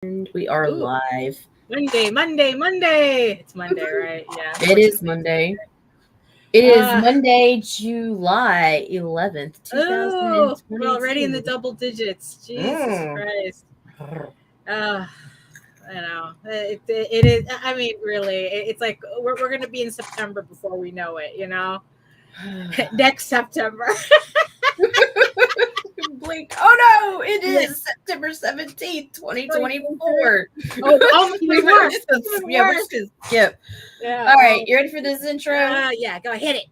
And we are live. Monday. It's Monday, right? Yeah. It is Monday. It is Monday, July 11th, 2022. We're already in the double digits. Jesus Christ. I know. It is. I mean, really, it's like we're going to be in September before we know it, you know? Next September. Blink. Oh no, it is September 17th, 2024. Oh, even worse. We're just gonna skip. Yeah. All right, you ready for this intro? Yeah, go hit it.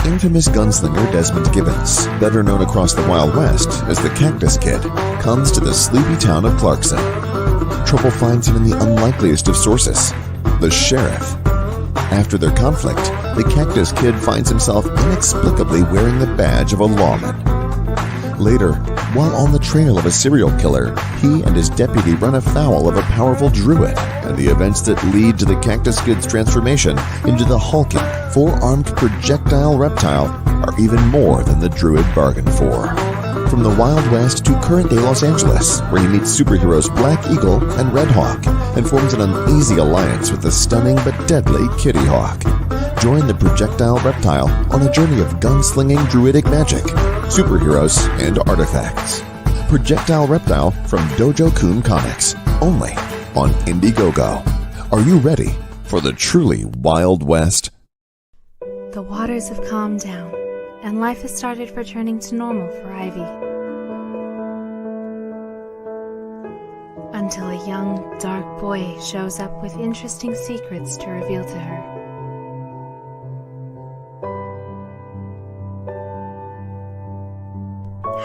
Infamous gunslinger Desmond Gibbons, better known across the Wild West as the Cactus Kid, comes to the sleepy town of Clarkson. Trouble finds him in the unlikeliest of sources, the sheriff. After their conflict, the Cactus Kid finds himself inexplicably wearing the badge of a lawman. Later, while on the trail of a serial killer, he and his deputy run afoul of a powerful druid, and the events that lead to the Cactus Kid's transformation into the hulking, four-armed projectile reptile are even more than the druid bargained for. From the Wild West to current-day Los Angeles, where he meets superheroes Black Eagle and Red Hawk, and forms an uneasy alliance with the stunning but deadly Kitty Hawk. Join the projectile reptile on a journey of gunslinging druidic magic, superheroes, and artifacts. Projectile Reptile from Dojo-kun Comics, only on Indiegogo. Are you ready for the truly Wild West? The waters have calmed down, and life has started returning to normal for Ivy. Until a young, dark boy shows up with interesting secrets to reveal to her.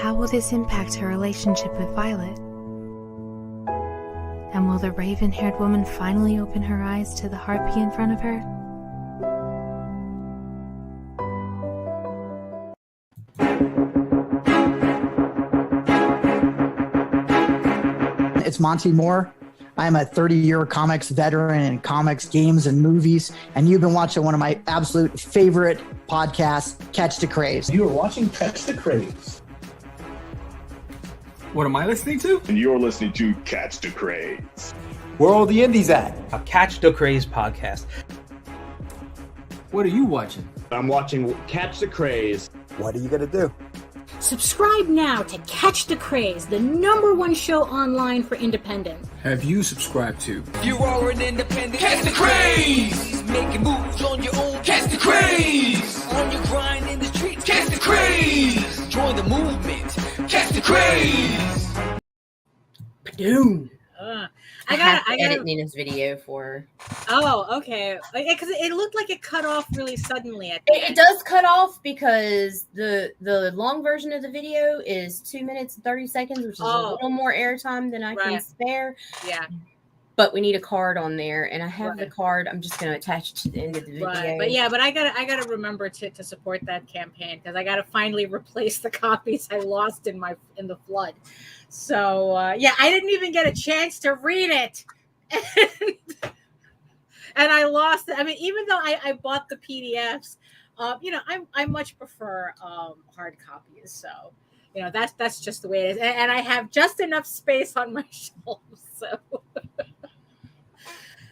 How will this impact her relationship with Violet? And will the raven-haired woman finally open her eyes to the harpy in front of her? It's Monty Moore. I'm a 30-year comics veteran in comics, games, and movies, and you've been watching one of my absolute favorite podcasts, Catch the Craze. You are watching Catch the Craze. What am I listening to? And you're listening to Catch the Craze. Where are all the indies at? A Catch the Craze podcast. What are you watching? I'm watching Catch the Craze. What are you going to do? Subscribe now to Catch the Craze, the #1 show online for independent. Have you subscribed to? You are an independent. Catch the Craze! Making moves on your own. Catch the Craze! On your grind in the streets. Catch the Craze! Join the movement. Catch the Craze! Boom. I got to edit Nina's video for her. Oh, okay. Because it looked like it cut off really suddenly at the end. It does cut off because the long version of the video is 2 minutes and 30 seconds, which is a little more airtime than I can spare. Yeah. But we need a card on there, and I have the card. I'm just going to attach it to the end of the video. But I gotta remember to support that campaign because I gotta finally replace the copies I lost in the flood. So I didn't even get a chance to read it, and I lost it. I mean, even though I bought the PDFs, I much prefer hard copies. So that's just the way it is, and I have just enough space on my shelf. So.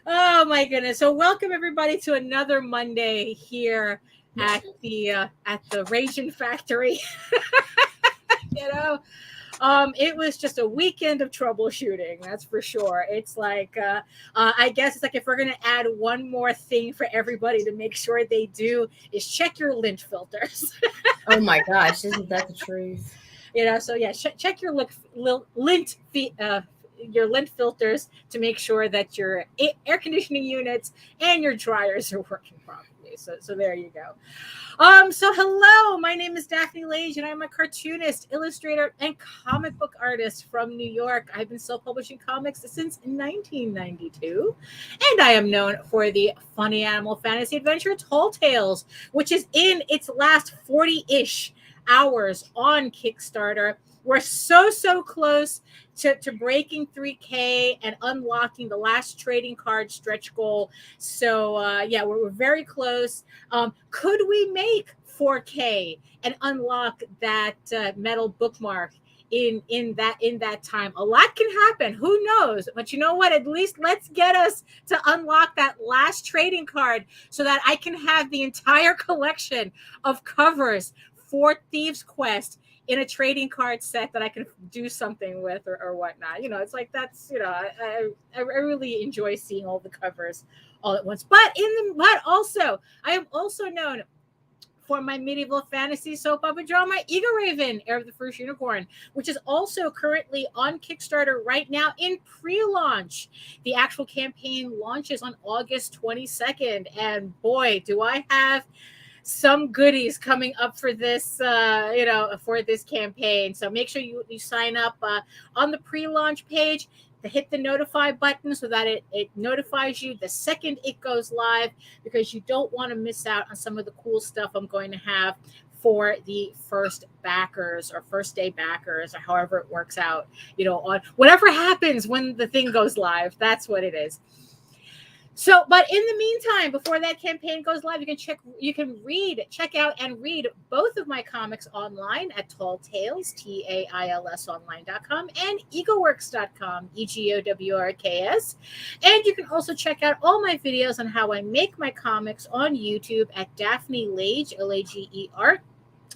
Oh my goodness. So welcome everybody to another Monday here at the Ragin factory. It was just a weekend of troubleshooting, that's for sure. It's like I guess it's like if we're gonna add one more thing for everybody to make sure they do is check your lint filters. Oh my gosh, isn't that the truth? So check your lint your lint filters to make sure that your air conditioning units and your dryers are working properly. So there you go. So hello, my name is Daphne Lage, and I'm a cartoonist, illustrator, and comic book artist from New York. I've been self-publishing comics since 1992, and I am known for the funny animal fantasy adventure Tall Tales, which is in its last 40-ish hours on Kickstarter. We're so close to breaking 3K and unlocking the last trading card stretch goal. So we're very close. Could we make 4K and unlock that metal bookmark in that time? A lot can happen. Who knows? But you know what? At least let's get us to unlock that last trading card so that I can have the entire collection of covers for Thieves Quest in a trading card set that I can do something with or whatnot. You know, it's like that's, you know, I really enjoy seeing all the covers all at once. But also, I am also known for my medieval fantasy soap opera drama, Eagle Raven, Heir of the First Unicorn, which is also currently on Kickstarter right now in pre-launch. The actual campaign launches on August 22nd. And boy, do I have some goodies coming up for this, for this campaign. So make sure you sign up on the pre-launch page to hit the notify button so that it notifies you the second it goes live, because you don't want to miss out on some of the cool stuff I'm going to have for the first backers or first day backers, or however it works out, you know, on whatever happens when the thing goes live. That's what it is. So, but in the meantime, before that campaign goes live, check out and read both of my comics online at Tall Tales, TAILS online.com, and egoworks.com, EGOWRKS. And you can also check out all my videos on how I make my comics on YouTube at Daphne Lage, Lager,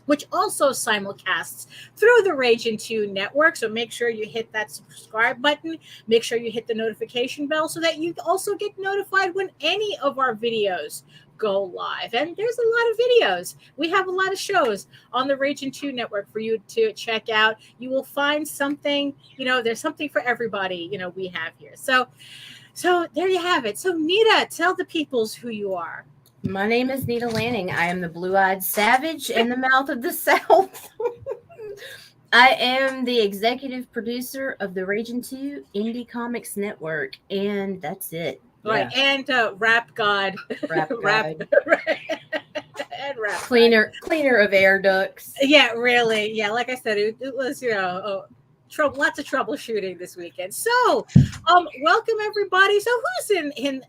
which also simulcasts through the Ragin 2 network. So make sure you hit that subscribe button. Make sure you hit the notification bell so that you also get notified when any of our videos go live. And there's a lot of videos. We have a lot of shows on the Ragin 2 network for you to check out. You will find something, you know, there's something for everybody, you know, we have here. So there you have it. So Nita, tell the peoples who you are. My name is Nita Lanning. I am the blue-eyed savage in the mouth of the South. I am the executive producer of the Ragin 2 Indie Comics Network, and that's it. Right, yeah. And rap god. Rap god. And rap cleaner of air ducts. Yeah, really. Yeah, like I said, it was, you know, lots of troubleshooting this weekend. So, welcome everybody. So, who's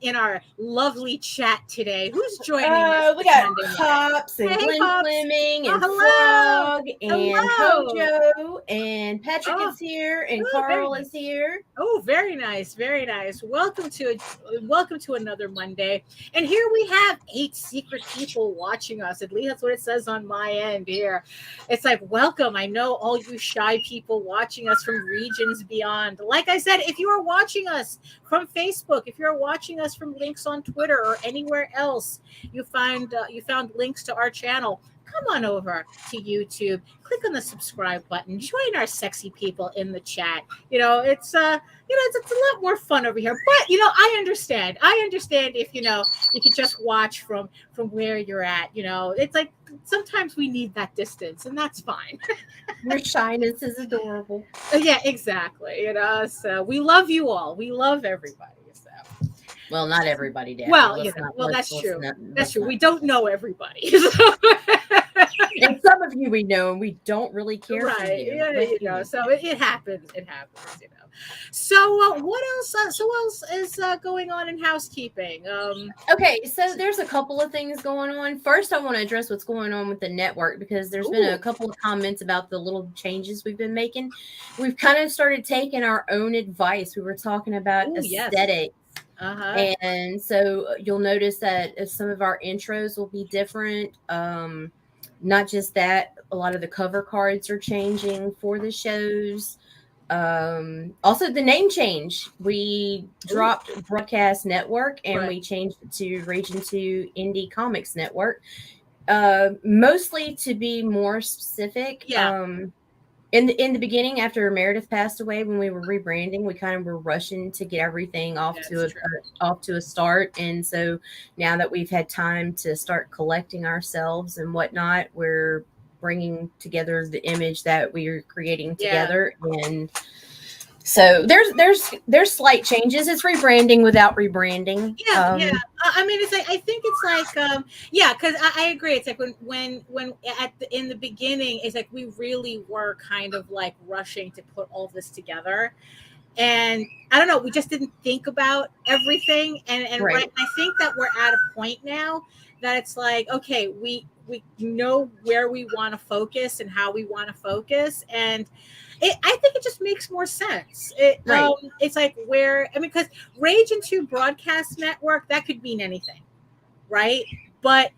in our lovely chat today? Who's joining us? We got Pops and Glenn Fleming and Frog and Hojo and Patrick is here and Carl is here. Oh, very nice, very nice. Welcome to another Monday. And here we have 8 secret people watching us. At least that's what it says on my end here. It's like, welcome. I know all you shy people watching us from regions beyond. Like I said, if you are watching us from Facebook, if you're watching us from links on Twitter or anywhere else, you found links to our channel, come on over to YouTube, click on the subscribe button, join our sexy people in the chat. You know, it's a lot more fun over here. But you know, I understand if you just watch from where you're at. You know, it's like sometimes we need that distance, and that's fine. Your shyness is adorable. Yeah, exactly. You know, so we love you all. We love everybody. So, well, not everybody, Dad. Well, that's true. That's true. We don't know everybody. So. And some of you we know, and we don't really care. Right? For you, yeah, but, you know. So it happens. It happens. You know. So what else? What else is going on in housekeeping? Okay, so there's a couple of things going on. First, I want to address what's going on with the network, because there's been a couple of comments about the little changes we've been making. We've kind of started taking our own advice. We were talking about aesthetics. Yes. And so you'll notice that some of our intros will be different. Not just that, a lot of the cover cards are changing for the shows. Also the name change. We dropped Broadcast Network and we changed it to Ragin 2 Indie Comics Network. Mostly to be more specific. Yeah. in the beginning, after Meredith passed away, when we were rebranding, we kind of were rushing to get everything off to a start. And so now that we've had time to start collecting ourselves and whatnot, we're bringing together the image that we are creating together. And so there's slight changes. It's rebranding without rebranding. Yeah. I mean, it's like, I think it's like, because I agree. It's like when in the beginning, it's like we really were kind of like rushing to put all this together, and I don't know, we just didn't think about everything. And right. I think that we're at a point now that it's like, okay, we know where we want to focus and how we want to focus, and I think it just makes more sense. It's like because Ragin 2 Broadcast Network, that could mean anything, right? But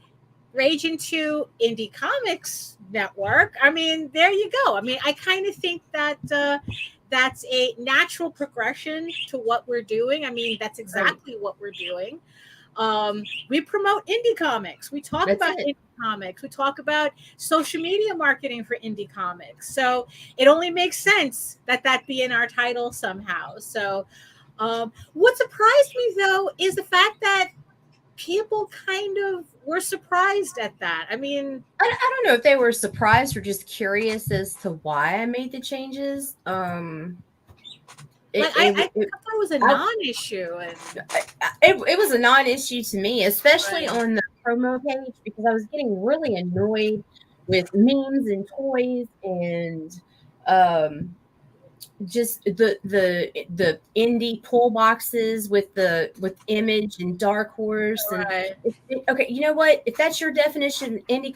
Ragin 2 Indie Comics Network, I mean, there you go. I mean, I kind of think that that's a natural progression to what we're doing. I mean, that's exactly what we're doing. We promote indie comics. We talk about indie comics. We talk about social media marketing for indie comics. So it only makes sense that be in our title somehow. So what surprised me, though, is the fact that people kind of were surprised at that. I mean, I don't know if they were surprised or just curious as to why I made the changes. I thought it was a non-issue. It was a non-issue to me, especially on the promo page, because I was getting really annoyed with memes and toys and just the indie pull boxes with Image and Dark Horse. Right. And okay, you know what? If that's your definition of indie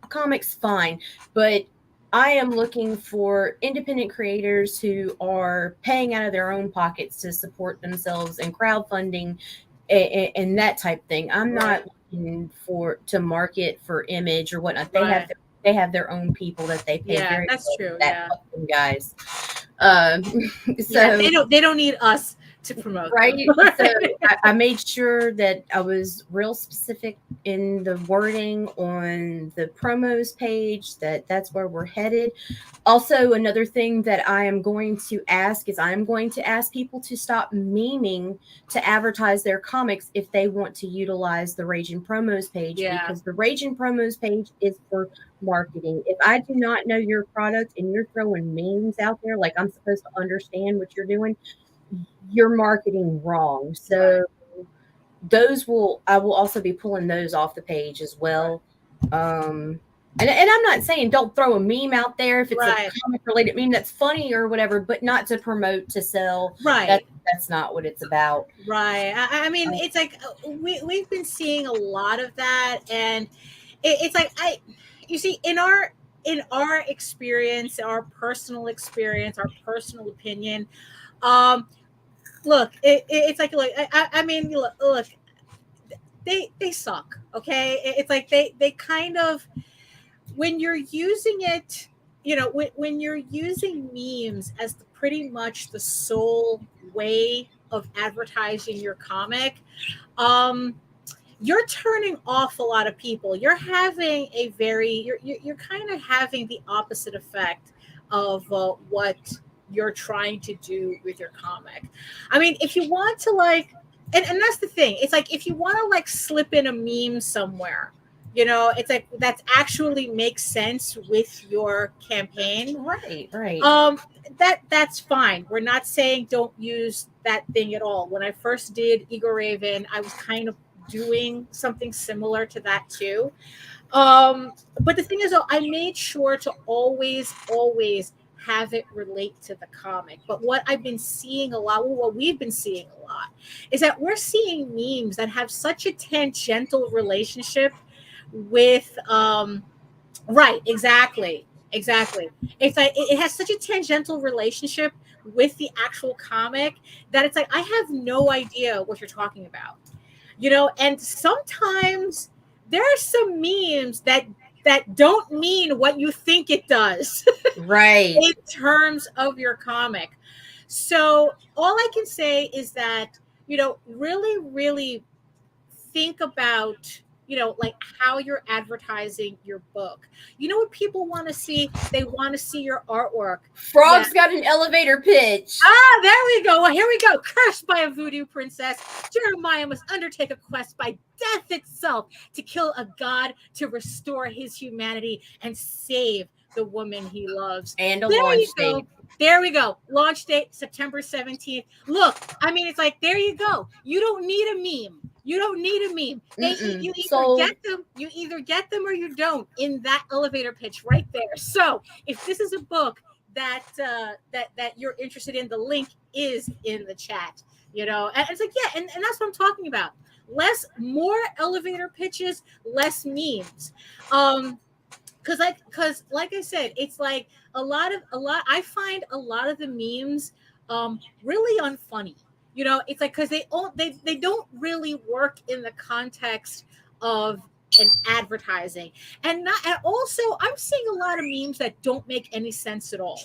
comics, fine, but I am looking for independent creators who are paying out of their own pockets to support themselves and crowdfunding and that type thing. I'm not looking to market for Image or whatnot. They have their own people that they pay. Yeah, that's true. Yeah, guys. So they don't need us to promote, right? So I made sure that I was real specific in the wording on the promos page, that's where we're headed. Also, another thing that I am going to ask is I'm going to ask people to stop memeing to advertise their comics if they want to utilize the Ragin promos page, because the Ragin promos page is for marketing. If I do not know your product and you're throwing memes out there like I'm supposed to understand what you're doing, you're marketing wrong. So I will also be pulling those off the page as well. And I'm not saying don't throw a meme out there if it's a comic related meme that's funny or whatever, but not to promote, to sell. Right. That's not what it's about. Right. I mean, it's like we've been seeing a lot of that, and it's like you see in our experience, our personal experience, our personal opinion. Look, it's like, look, I mean, look, they suck. Okay. It's like they kind of, when you're using it, when you're using memes as pretty much the sole way of advertising your comic, you're turning off a lot of people. You're having you're kind of having the opposite effect of what you're trying to do with your comic. I mean, if you want to and that's the thing. It's like, if you want to slip in a meme somewhere, it's like that actually makes sense with your campaign. Right. That's fine. We're not saying don't use that thing at all. When I first did Eagle Raven, I was kind of doing something similar to that too. But the thing is, though, I made sure to always have it relate to the comic. But what I've been seeing a lot, what we've been seeing a lot, is that we're seeing memes that have such a tangential relationship with right, exactly. It's like it has such a tangential relationship with the actual comic that it's like, I have no idea what you're talking about. And sometimes there are some memes that don't mean what you think it does. Right. In terms of your comic. So all I can say is that, really, really think about like how you're advertising your book. You know what people want to see? They want to see your artwork. Frog's got an elevator pitch. Ah, there we go. Well, here we go. Cursed by a voodoo princess, Jeremiah must undertake a quest by death itself to kill a god to restore his humanity and save the woman he loves. And a there launch you go. date. There we go. Launch date, September 17th. Look, I mean, it's like, there you go. You don't need a meme. You don't need a meme. You either get them or you don't in that elevator pitch right there. So if this is a book that you're interested in, the link is in the chat. And it's like, yeah, and that's what I'm talking about. More elevator pitches, less memes. Because like I said, it's like I find a lot of the memes really unfunny. It's like, because they don't really work in the context of an advertising, and also I'm seeing a lot of memes that don't make any sense at all.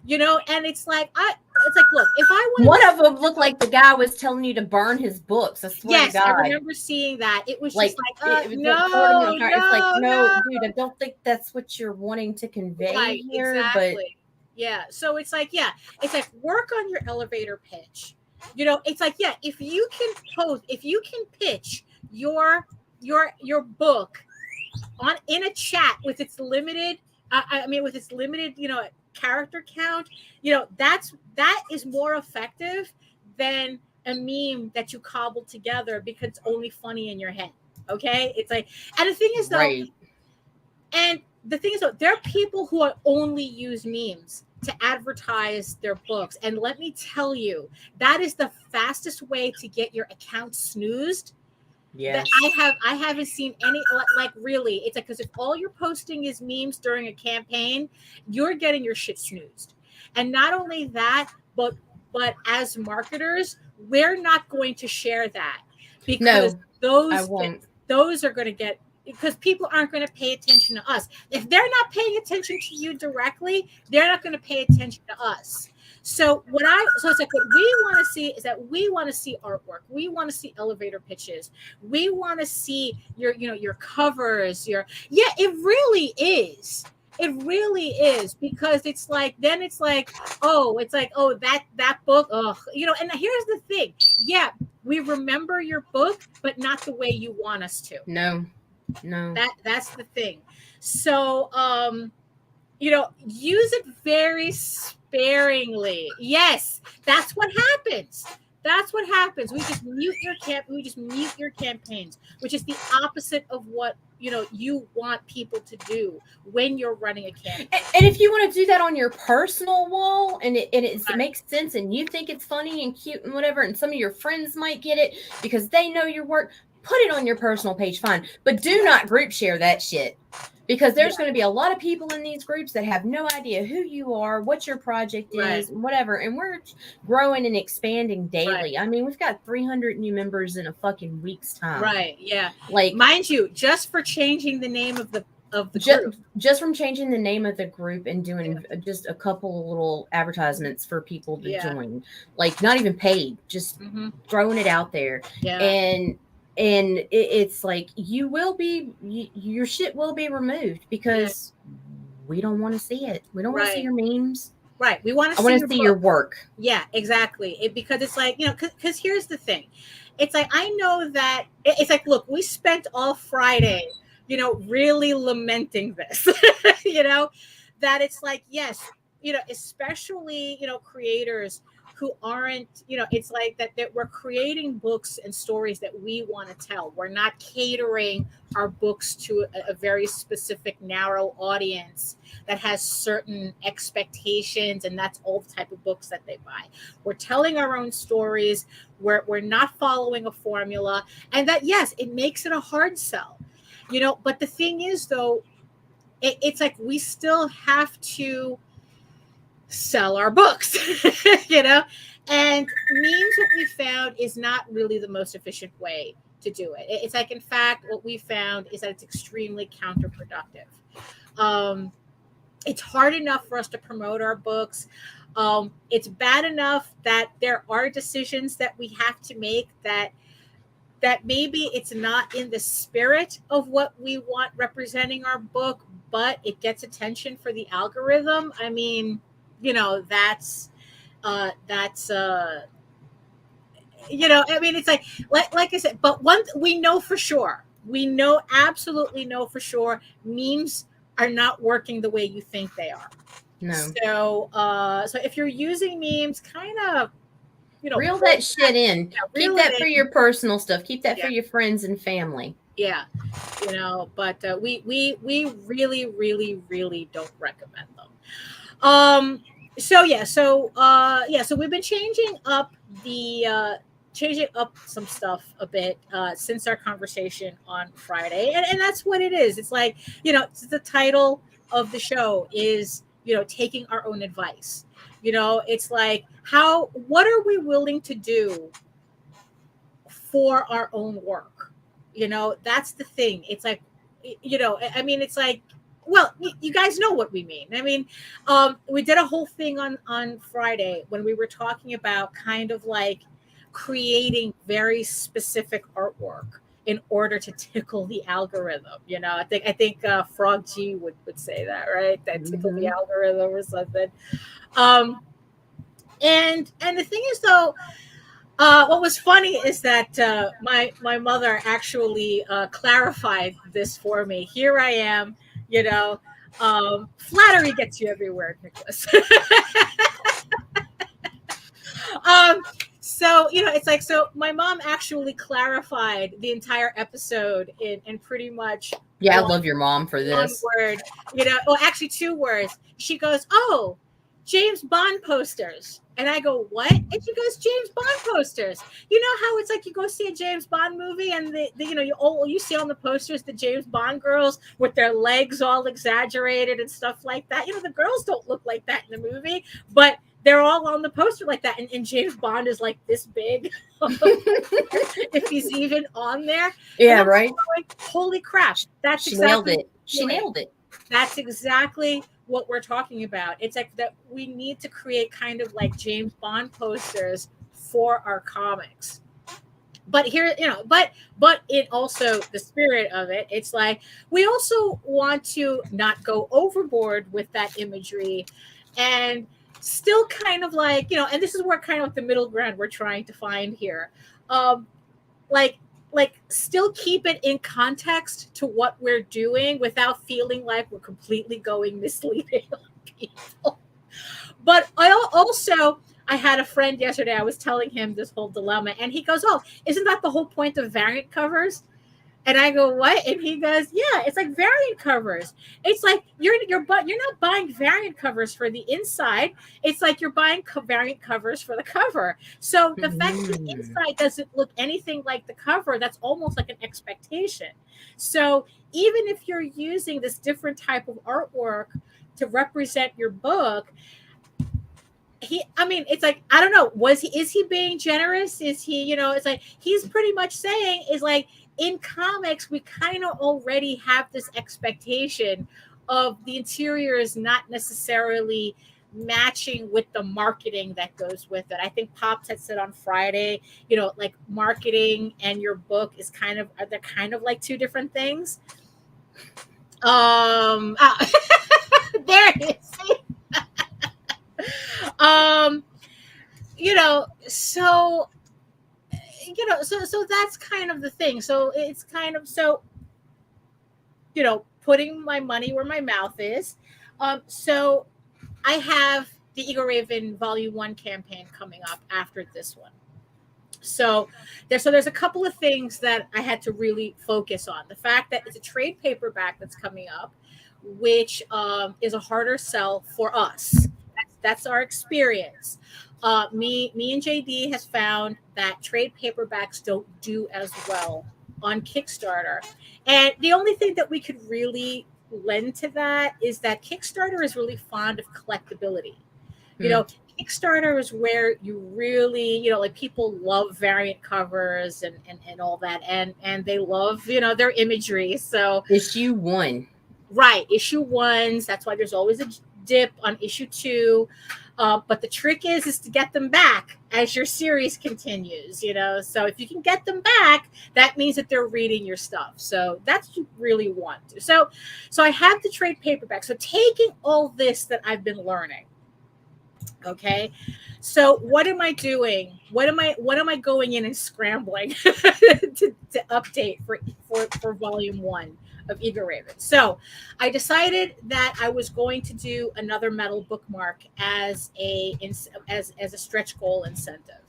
And it's like, look, if I want, one of them looked like the guy was telling you to burn his books. I swear to God. I remember seeing that. It was like, just like, it's like, no, dude, I don't think that's what you're wanting to convey here. Exactly. But yeah, so it's like, work on your elevator pitch. It's like, yeah, if you can pitch your book in a chat with its limited, character count, that is more effective than a meme that you cobbled together because it's only funny in your head. Okay, it's like, and the thing is though, there are people who only use memes to advertise their books, and let me tell you, that is the fastest way to get your account snoozed. Yes. I haven't seen any, like, really. It's like, because if all you're posting is memes during a campaign, you're getting your shit snoozed. And not only that, but as marketers, we're not going to share that, because those are going to get, because people aren't going to pay attention to us. If they're not paying attention to you directly, they're not going to pay attention to us. So it's like, what we want to see is that we want to see artwork. We want to see elevator pitches. We want to see your covers. It really is. It really is, because it's like, then it's like, that book. Oh, and here's the thing. Yeah, we remember your book, but not the way you want us to. No. That's the thing. So, use it very sparingly. Yes, that's what happens. We just mute your campaigns, which is the opposite of what you want people to do when you're running a campaign. And if you want to do that on your personal wall, and it makes sense, and you think it's funny and cute and whatever, and some of your friends might get it because they know your work, put it on your personal page, fine. But do not group share that shit, because there's going to be a lot of people in these groups that have no idea who you are, what your project is, whatever. And we're growing and expanding daily. I mean, we've got 300 new members in a fucking week's time. Right. Yeah. Like, mind you, just for changing the name of the group. Just from changing the name of the group and doing just a couple of little advertisements for people to join, like, not even paid, just throwing it out there. Yeah. And it's like, your shit will be removed, because we don't want to see it. We don't want to see your memes. Right. We want to see your work. Yeah, exactly. Because it's like, because here's the thing. It's like, I know that it's like, look, we spent all Friday, really lamenting this, that it's like, yes, especially, creators who aren't, it's like that we're creating books and stories that we want to tell. We're not catering our books to a very specific, narrow audience that has certain expectations, and that's all the type of books that they buy. We're telling our own stories. We're not following a formula, and that, yes, it makes it a hard sell, but the thing is, though, it's like, we still have to sell our books, and memes, what we found, is not really the most efficient way to do it. It's like, in fact, what we found is that it's extremely counterproductive. It's hard enough for us to promote our books. It's bad enough that there are decisions that we have to make that that maybe it's not in the spirit of what we want representing our book, but it gets attention for the algorithm. I mean, that's I mean, it's like I said, but one we know for sure, absolutely know for sure, memes are not working the way you think they are. No. So if you're using memes, kind of, reel that shit in. Keep that for your personal stuff. Keep that for your friends and family. Yeah, but we really, really, really don't recommend them. So we've been changing up some stuff a bit since our conversation on Friday, and that's what it is. It's like, the title of the show is, taking our own advice. It's like, what are we willing to do for our own work? That's the thing. It's like, I mean, it's like, well, you guys know what we mean. I mean, we did a whole thing on Friday when we were talking about kind of like creating very specific artwork in order to tickle the algorithm. I think Frog G would say that, right? That tickle the algorithm or something. And the thing is, though, what was funny is that my mother actually clarified this for me. Here I am, flattery gets you everywhere, Nicholas. So, it's like, so my mom actually clarified the entire episode in pretty much. Yeah, I love your mom for this. One word, well, actually 2 words. She goes, "Oh, James Bond posters." And I go, "What?" And she goes, "James Bond posters. You know how it's like you go see a James Bond movie and you see on the posters the James Bond girls with their legs all exaggerated and stuff like that. The girls don't look like that in the movie, but they're all on the poster like that. And James Bond is like this big, if he's even on there." Yeah, right. Like, holy crap. She nailed it. She nailed it. That's exactly what we're talking about. It's like that we need to create kind of like James Bond posters for our comics. But here, but in also the spirit of it, it's like we also want to not go overboard with that imagery and still kind of like, and this is where kind of like the middle ground we're trying to find here. Like still keep it in context to what we're doing without feeling like we're completely going misleading on people. But I had a friend yesterday, I was telling him this whole dilemma, and he goes, "Oh, isn't that the whole point of variant covers?" And I go, "What?" And he goes, "Yeah, it's like variant covers. It's like you're not buying variant covers for the inside. It's like you're buying variant covers for the cover. So the fact that the inside doesn't look anything like the cover, that's almost like an expectation. So even if you're using this different type of artwork to represent your book, it's like, I don't know, is he being generous? Is he, it's like he's pretty much saying is like, in comics, we kind of already have this expectation of the interior is not necessarily matching with the marketing that goes with it. I think Pops had said on Friday, like marketing and your book is they're kind of like 2 different things. There it is. So that's kind of the thing. So it's kind of, putting my money where my mouth is. So I have the Eagle Raven Volume 1 campaign coming up after this one. So there's a couple of things that I had to really focus on. The fact that it's a trade paperback that's coming up, which is a harder sell for us. That's our experience. Me and JD has found that trade paperbacks don't do as well on Kickstarter. And the only thing that we could really lend to that is that Kickstarter is really fond of collectability. Kickstarter is where you really, like people love variant covers and all that. And they love, their imagery. So issue 1. Right. Issue 1s. That's why there's always dip on issue 2. But the trick is to get them back as your series continues, you know. So if you can get them back, that means that they're reading your stuff. So that's what you really want to. So I have the trade paperback. So taking all this that I've been learning, okay. So what am I doing? What am I going in and scrambling to update for volume 1 of Eager Raven? So I decided that I was going to do another metal bookmark as a stretch goal incentive.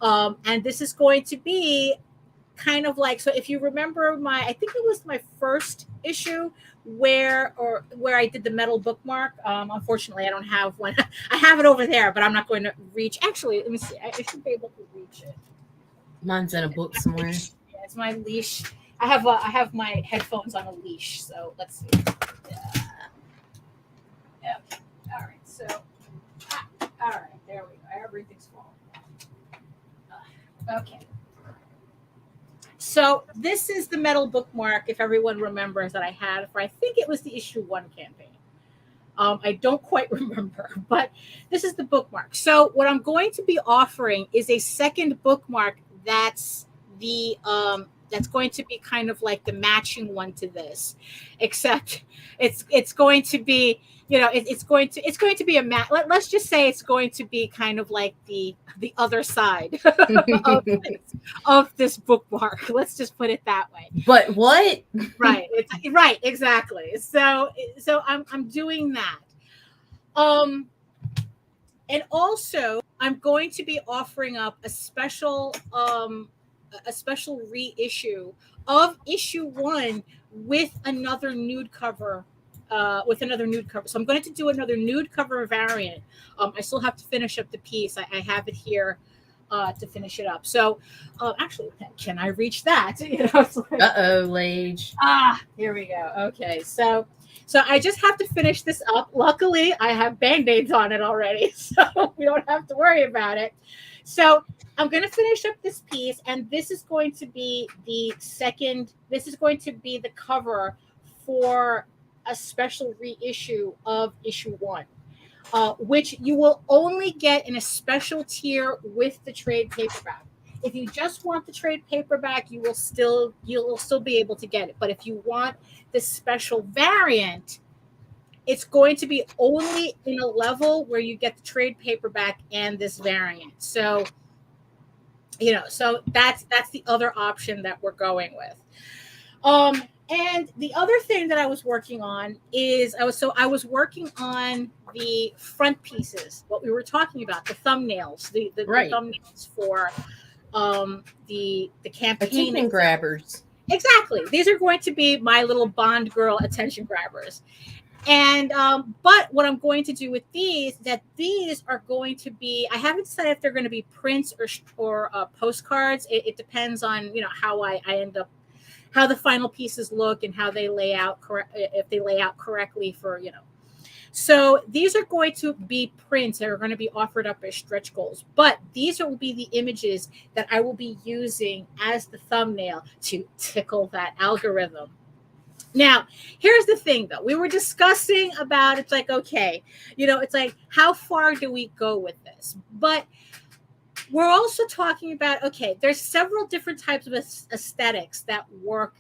And this is going to be kind of like, so if you remember I think it was my first issue where I did the metal bookmark. Unfortunately, I don't have one. I have it over there, but I'm not going to reach. Actually, let me see. I should be able to reach it. Mine's in a book somewhere. Yeah, it's my leash. I have my headphones on a leash. So let's see. Yeah. Okay. All right. So, all right. There we go. Everything's falling. Okay. So this is the metal bookmark, if everyone remembers, that I had for, I think it was the issue 1 campaign. I don't quite remember, but this is the bookmark. So what I'm going to be offering is a second bookmark that's going to be kind of like the matching one to this, except it's going to be, you know, it's going to be a let's just say it's going to be kind of like the other side of this bookmark. Let's just put it that way. But what? Right. Right. Exactly. So I'm doing that. And also I'm going to be offering up a special reissue of issue 1 with another nude cover. So I'm going to do another nude cover variant. I still have to finish up the piece. I have it here to finish it up. So actually, can I reach that? You know, like, Lage. Here we go. Okay, so I just have to finish this up. Luckily, I have Band-Aids on it already, so we don't have to worry about it. So I'm going to finish up this piece, and this is going to be the cover for a special reissue of issue 1, which you will only get in a special tier with the trade paperback. If you just want the trade paperback, you'll still be able to get it. But if you want this special variant, it's going to be only in a level where you get the trade paperback and this variant. So, you know, so that's the other option that we're going with. And the other thing that I was working on is I was working on the front pieces, what we were talking about, the thumbnails, the thumbnails for the campaign. Attention grabbers. Exactly. These are going to be my little Bond girl attention grabbers. And but what I'm going to do with these are going to be, I haven't decided if they're going to be prints or postcards. It depends on, you know, how I end up, how the final pieces look and how they lay out, if they lay out correctly for, you know. So these are going to be prints that are going to be offered up as stretch goals, but these will be the images that I will be using as the thumbnail to tickle that algorithm. Now, here's the thing, though. We were discussing about, it's like, okay, you know, it's like, how far do we go with this? But we're also talking about, okay, there's several different types of aesthetics that work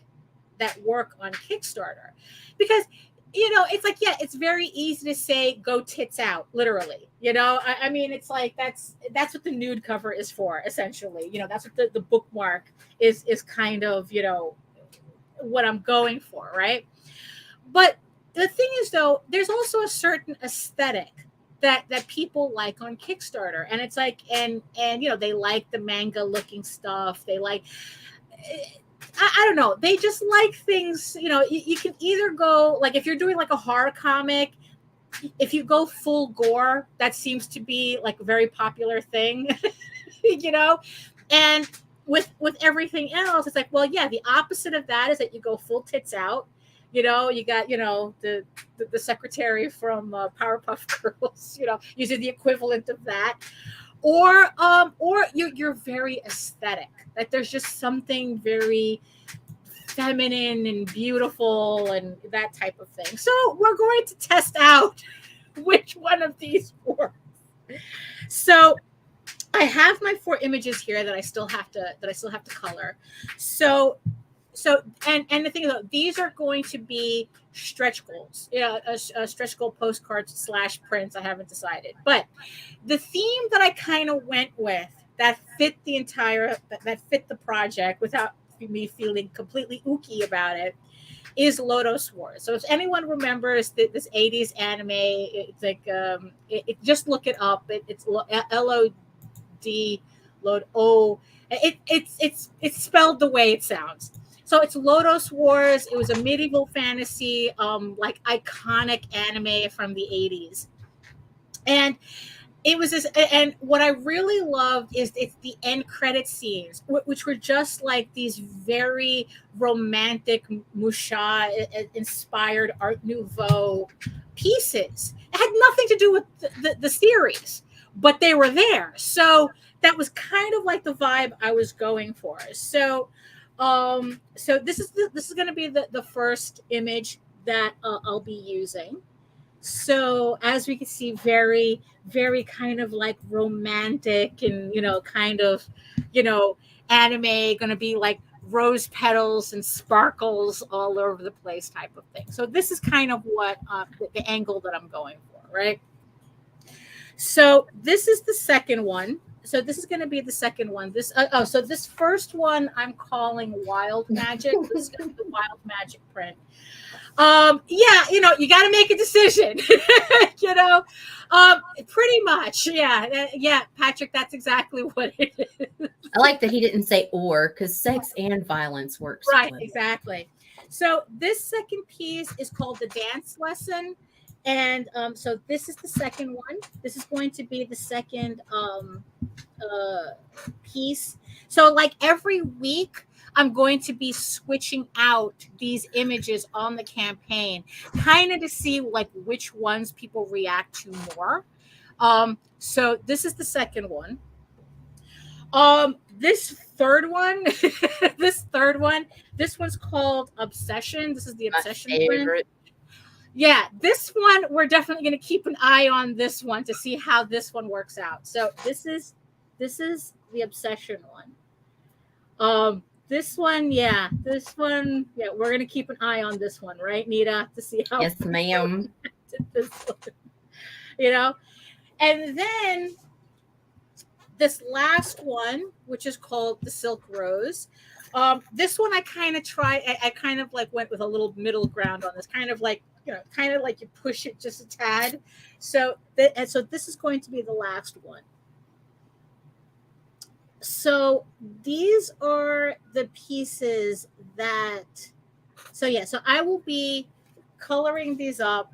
on Kickstarter, because, you know, it's like, yeah, it's very easy to say go tits out, literally. You know, I mean, it's like that's what the nude cover is for, essentially. You know, that's what the bookmark is kind of, you know, what I'm going for, right? But the thing is, though, there's also a certain aesthetic that people like on Kickstarter, and it's like, and you know, they like the manga looking stuff. They like, I don't know, they just like things. You know, you can either go, like, if you're doing like a horror comic, if you go full gore, that seems to be like a very popular thing, you know, and with everything else, it's like, well, yeah, the opposite of that is that you go full tits out. You know, you got, you know, the secretary from Powerpuff Girls, you know, using the equivalent of that, or you're very aesthetic. Like, there's just something very feminine and beautiful and that type of thing. So we're going to test out which one of these works. So I have my 4 images here that I still have to color. So and the thing is, these are going to be stretch goals, a stretch goal postcards / prints. I haven't decided, but the theme that I kind of went with that fit the project without me feeling completely ooky about it is Lodos Wars. So if anyone remembers this 80s anime, it's like just look it up. It's LOD load O. It's spelled the way it sounds. So it's Lodos Wars. It was a medieval fantasy, like iconic anime from the 80s. And it was this, and what I really loved is it's the end credit scenes, which were just like these very romantic Musha inspired Art Nouveau pieces. It had nothing to do with the series, but they were there. So that was kind of like the vibe I was going for. So this is going to be the first image that I'll be using. So as we can see, very, very kind of like romantic and, kind of, anime, going to be like rose petals and sparkles all over the place type of thing. So this is kind of what the angle that I'm going for, right? So this is the second one. So this is going to be the second one. So this first one I'm calling Wild Magic. This is going to be the Wild Magic print. You got to make a decision. Pretty much, yeah. Patrick, that's exactly what it is. I like that he didn't say or, because sex and violence works. Right, exactly. So this second piece is called The Dance Lesson. And so this is the second one. This is going to be the second piece. So like every week, I'm going to be switching out these images on the campaign, kind of to see like which ones people react to more. So this is the second one. This third one, this one's called Obsession. This is the Obsession print. Yeah, this one, we're definitely going to keep an eye on this one to see how this one works out. So this is the Obsession one. This one, we're going to keep an eye on this one, right, Nita, to see how. Yes, ma'am. This one, and then this last one, which is called The Silk Rose. This one I kind of tried. I kind of like went with a little middle ground on this, kind of like you push it just a tad. So this is going to be the last one. So these are the pieces so I will be coloring these up,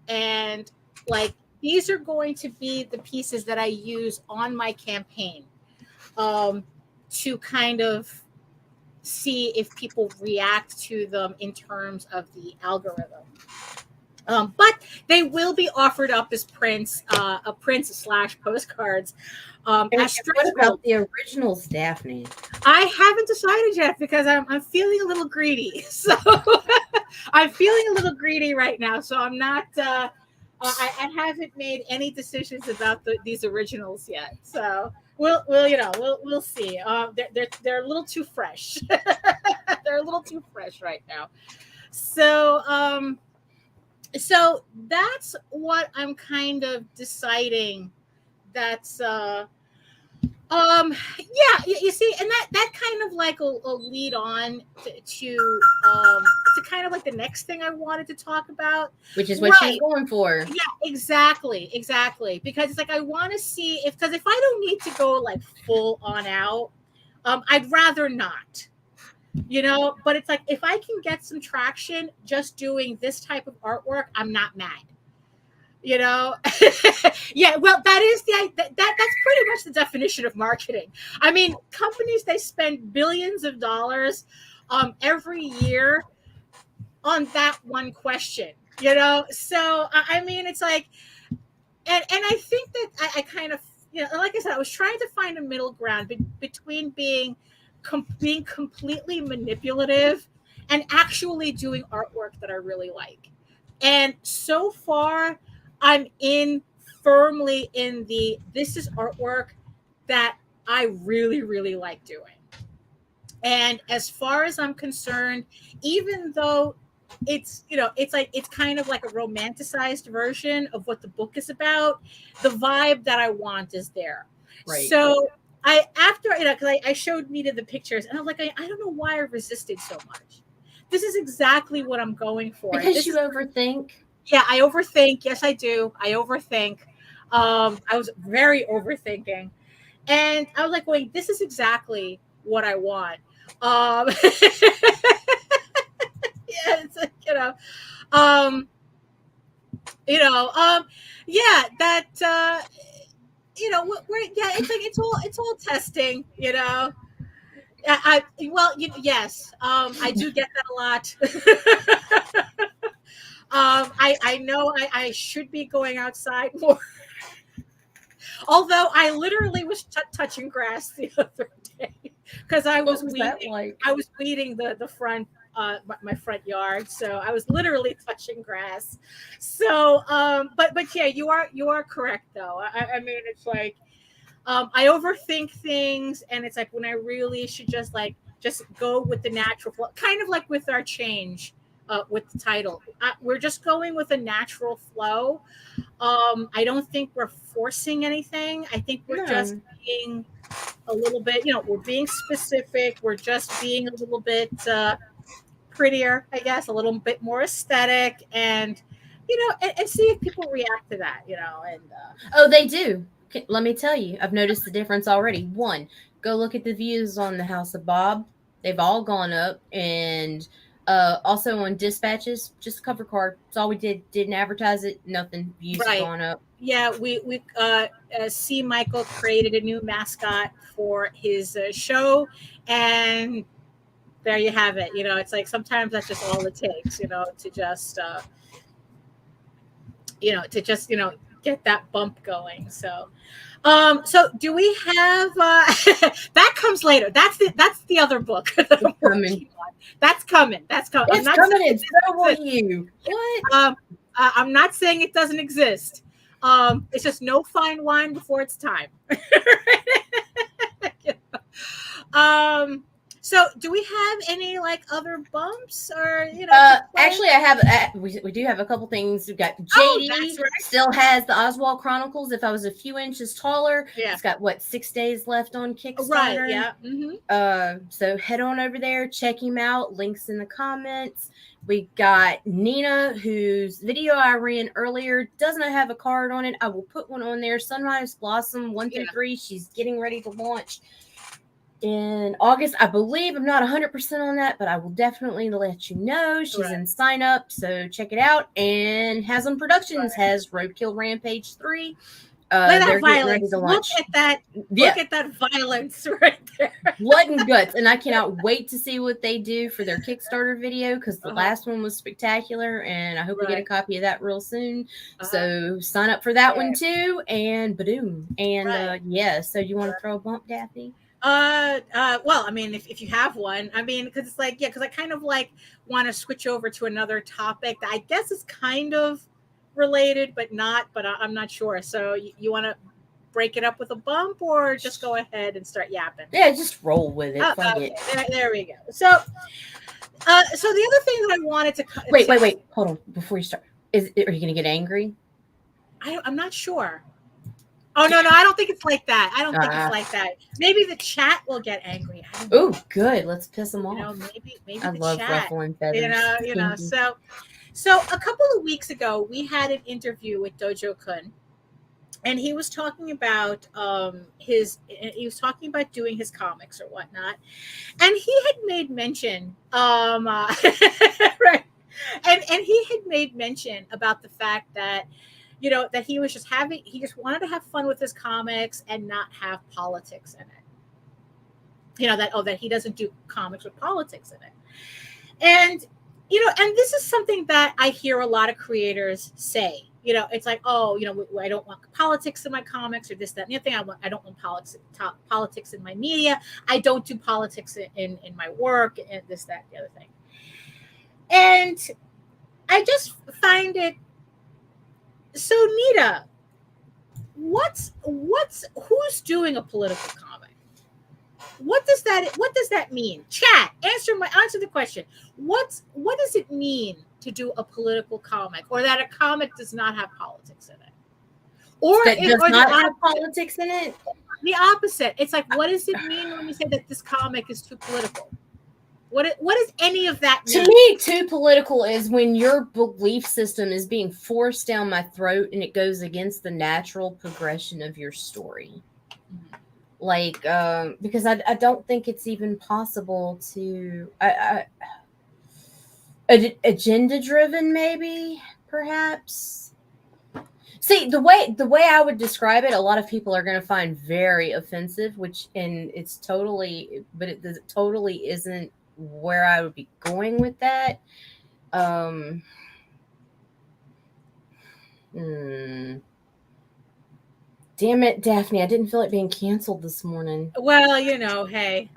and like these are going to be the pieces that I use on my campaign to kind of see if people react to them in terms of the algorithm. But they will be offered up as prints / postcards. What about the originals, Daphne? I haven't decided yet because I'm feeling a little greedy. So I'm feeling a little greedy right now. So I'm not. I haven't made any decisions about these originals yet. So we'll see. They're a little too fresh. They're a little too fresh right now. So that's what I'm kind of deciding. That's you see, and that kind of like will lead on to kind of like the next thing I wanted to talk about, which is what she's going for. Yeah, exactly, because it's like I want to see because if I don't need to go like full on out, I'd rather not. But it's like if I can get some traction just doing this type of artwork, I'm not mad. Yeah, well, that is that's pretty much the definition of marketing. I mean, companies, they spend billions of dollars every year on that one question, so I mean, it's like, and I think that I kind of, like I said, I was trying to find a middle ground between being completely manipulative and actually doing artwork that I really like. And so far, I'm firmly in this is artwork that I really, really like doing. And as far as I'm concerned, even though it's it's kind of like a romanticized version of what the book is about, the vibe that I want is there. Right. So because I showed Nita the pictures, and I'm like, I don't know why I resisted so much. This is exactly what I'm going for. Because you overthink. Yeah, I overthink. Yes, I do. I overthink. I was very overthinking, and I was like, wait, this is exactly what I want. Yeah, it's like, yeah, that it's like it's all testing, yes, I do get that a lot. I know I should be going outside more. Although I literally was touching grass the other day because I was weeding. Like? I was weeding the front, my front yard. So I was literally touching grass. So, but yeah, you are correct though. I mean, it's like I overthink things, and it's like when I really should just go with the natural flow, kind of like with our change. With the title, we're just going with a natural flow. I don't think we're forcing anything. I think we're just being a little bit, we're being specific. We're just being a little bit prettier, I guess, a little bit more aesthetic, and and see if people react to that, and oh, they do. Let me tell you, I've noticed the difference already. One, go look at the views on the House of Bob. They've all gone up, and also on dispatches, just cover card. That's all we did. Didn't advertise it. Nothing. Views have gone up. Yeah, we C. Michael created a new mascot for his show, and there you have it. It's like sometimes that's just all it takes. To just get that bump going. So do we have that comes later. That's the other book. That's coming. It's coming, and so will you. What? I'm not saying it doesn't exist. It's just no fine wine before it's time. So do we have any other bumps or actually I have we do have a couple things. We've got JD still has the Oswald Chronicles. If I was a few inches taller, it's got 6 days left on Kickstarter. Right, yeah. Mm-hmm. So head on over there, check him out. Links in the comments. We got Nina, whose video I ran earlier does not have a card on it. I will put one on there. Sunrise Blossom 1 through 3. She's getting ready to launch in August, I believe. I'm not 100% on that, but I will definitely let you know. She's in sign up, so check it out. And Haslam Productions has Roadkill Rampage 3. They're getting ready to launch. Look at that violence right there. Blood and guts. And I cannot wait to see what they do for their Kickstarter video, because the last one was spectacular, and I hope we get a copy of that real soon. So sign up for that one too, and badoom. And so you want to throw a bump, Daphne? Well, I mean, if you have one, I mean, because it's because I kind of want to switch over to another topic that I guess is kind of related, but I'm not sure. So you want to break it up with a bump, or just go ahead and start yapping? Yeah, just roll with it. Okay. There we go. So the other thing that I wanted to wait, hold on before you start. Are you going to get angry? I'm not sure. Oh, no, I don't think it's like that. I don't think it's like that. Maybe the chat will get angry. Oh, good. Let's piss them off. Maybe I the love chat, ruffling feathers. So a couple of weeks ago, we had an interview with Dojo Kun, and he was talking about doing his comics or whatnot, and he had made mention, right, and he had made mention about the fact that that he was he just wanted to have fun with his comics and not have politics in it. That he doesn't do comics with politics in it. And, and this is something that I hear a lot of creators say. It's like, I don't want politics in my comics, or this, that, and the other thing. I don't want politics in my media. I don't do politics in my work, and this, that, the other thing. And I just find it So Nita, who's doing a political comic? What does that mean? Chat, answer the question. What does it mean to do a political comic, or that a comic does not have politics in it? Or that does not have politics in it? The opposite. It's like, what does it mean when we say that this comic is too political? What does any of that mean? To me, too political is when your belief system is being forced down my throat and it goes against the natural progression of your story. Like, because I don't think it's even possible to agenda driven, maybe, perhaps. See, the way I would describe it, a lot of people are going to find very offensive, and it totally isn't where I would be going with that. Damn it, Daphne, I didn't feel like being canceled this morning. Well, hey.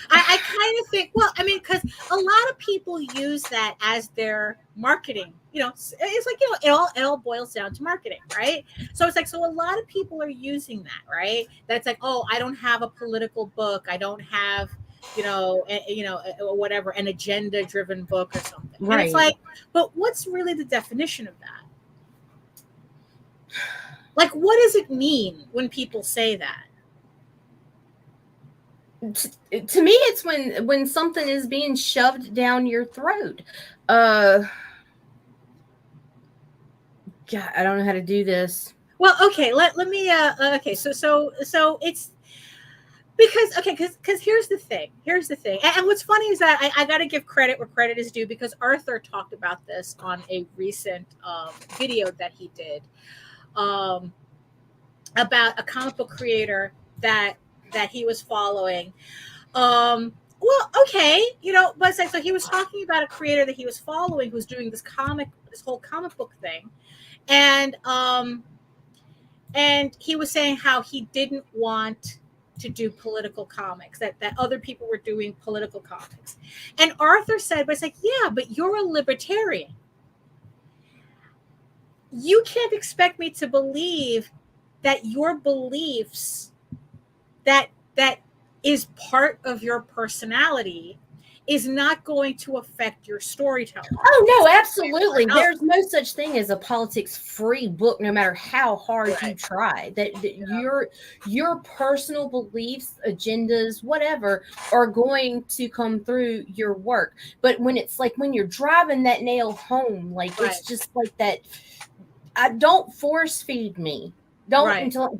I kind of think, well, I mean, because a lot of people use that as their marketing. It's like, it all boils down to marketing, right? So it's like, so a lot of people are using that, right? That's like, oh, I don't have a political book. I don't have, whatever, an agenda-driven book or something. Right. And it's like, but what's really the definition of that? Like, what does it mean when people say that? To me, it's when something is being shoved down your throat. God, I don't know how to do this. Well, okay, let me okay, so it's because here's the thing. And what's funny is that I got to give credit where credit is due, because Arthur talked about this on a recent video that he did about a comic book creator that he was following. Well, okay, but it's like, so he was talking about a creator that he was following who's doing this whole comic book thing, and he was saying how he didn't want to do political comics, that other people were doing political comics. And Arthur said, but it's like, yeah, but you're a libertarian. You can't expect me to believe that your beliefs that is part of your personality is not going to affect your storytelling. Oh, no, absolutely. There's no such thing as a politics-free book, no matter how hard you try. That your personal beliefs, agendas, whatever, are going to come through your work. But when it's like, when you're driving that nail home, like, it's just like that. Don't force feed me. Don't until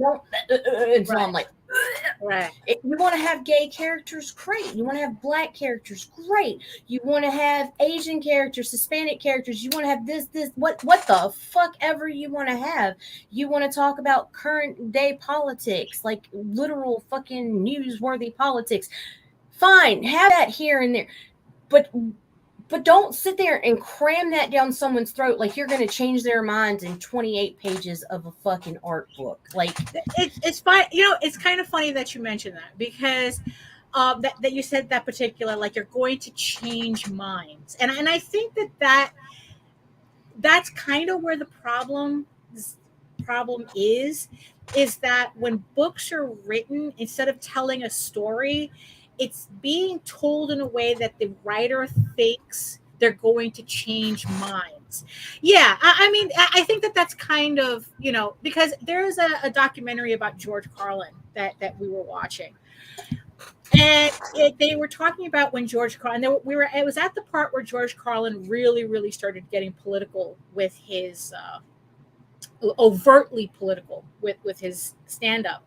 I'm like, right. You want to have gay characters, great. You want to have black characters, great. You want to have Asian characters, Hispanic characters. You want to have this, what the fuck ever you want to have. You want to talk about current day politics, like literal fucking newsworthy politics. Fine, have that here and there, but don't sit there and cram that down someone's throat like you're going to change their minds in 28 pages of a fucking art book. Like, it's fine. It's kind of funny that you mentioned that, because that you said that particular, like, you're going to change minds, and I think that's kind of where the problem is that when books are written, instead of telling a story, it's being told in a way that the writer thinks they're going to change minds. Yeah, I mean, I think that's kind of, because there's a documentary about George Carlin that we were watching. And they were talking about when George Carlin, it was at the part where George Carlin really, really started getting political with his, overtly political with his stand-up.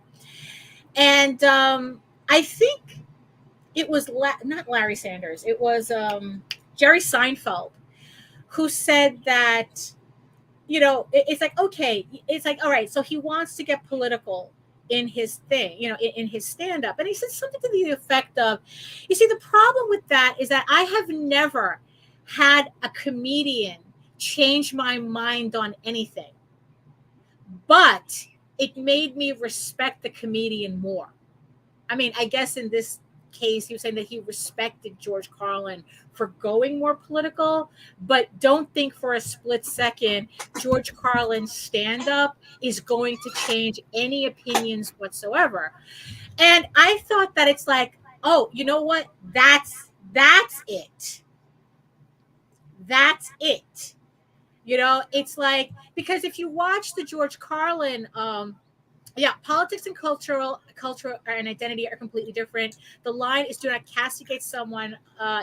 And I think it was not Larry Sanders. It was Jerry Seinfeld who said that, it's like, okay, it's like, all right, so he wants to get political in his thing, in his stand-up. And he said something to the effect of, you see, the problem with that is that I have never had a comedian change my mind on anything, but it made me respect the comedian more. I mean, I guess in this case, he was saying that he respected George Carlin for going more political, but don't think for a split second George Carlin's stand-up is going to change any opinions whatsoever. And I thought that it's like, oh, you know what? That's it. That's it. You know, it's like, because if you watch the George Carlin, politics and culture and identity are completely different. The line is, do not castigate someone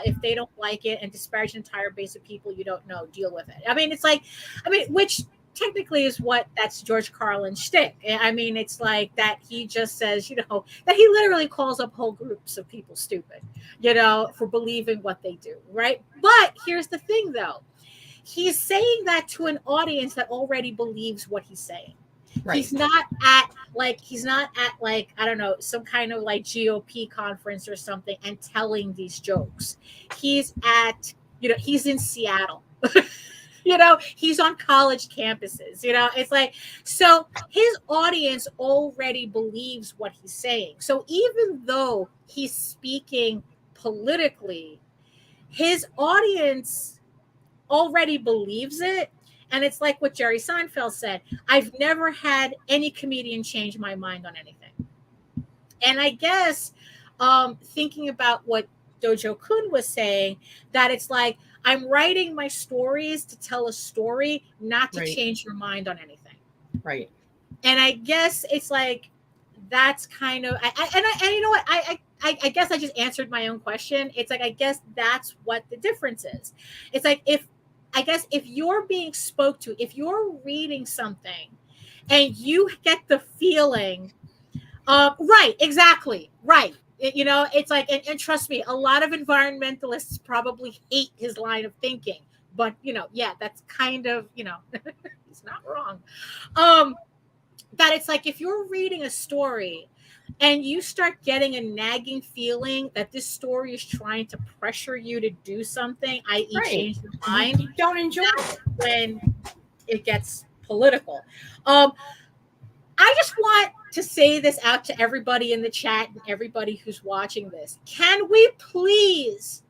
if they don't like it, and disparage an entire base of people you don't know. Deal with it. I mean, it's like, which technically is that's George Carlin's shtick. I mean, it's like that he just says, you know, that he literally calls up whole groups of people stupid, you know, for believing what they do, right? But here's the thing, though. He's saying that to an audience that already believes what he's saying. Right. He's not at like, I don't know, some kind of like GOP conference or something and telling these jokes. He's at, you know, he's in Seattle. You know, he's on college campuses, you know, it's like, so his audience already believes what he's saying. So even though he's speaking politically, his audience already believes it. And it's like what Jerry Seinfeld said, I've never had any comedian change my mind on anything. And I guess thinking about what Dojo Kun was saying, that it's like, I'm writing my stories to tell a story, not to change your mind on anything. Right. And I guess it's like, that's kind of, and you know what, I guess I just answered my own question. It's like, I guess that's what the difference is. It's like, if you're being spoke to, if you're reading something and you get the feeling, right, exactly, right. You know, it's like, and trust me, a lot of environmentalists probably hate his line of thinking, but, you know, yeah, that's kind of, you know, he's not wrong. That it's like, if you're reading a story and you start getting a nagging feeling that this story is trying to pressure you to do something, i.e. change your mind, you don't enjoy it when it gets political. I just want to say this out to everybody in the chat and everybody who's watching this. Can we please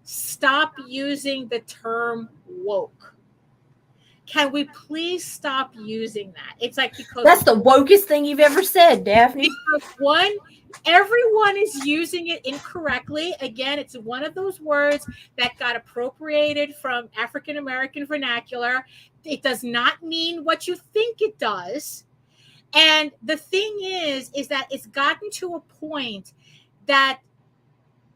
stop using the term woke? Can we please stop using that? It's like, because that's the wokest thing you've ever said, Daphne. Because one, everyone is using it incorrectly. Again, it's one of those words that got appropriated from African American vernacular. It does not mean what you think it does. And the thing is that it's gotten to a point that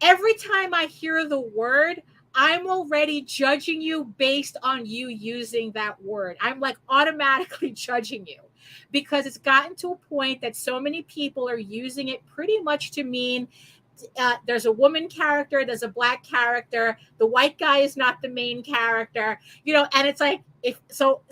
every time I hear the word, I'm already judging you based on you using that word. I'm like automatically judging you, because it's gotten to a point that so many people are using it pretty much to mean there's a woman character, there's a black character, the white guy is not the main character, you know, and it's like, if so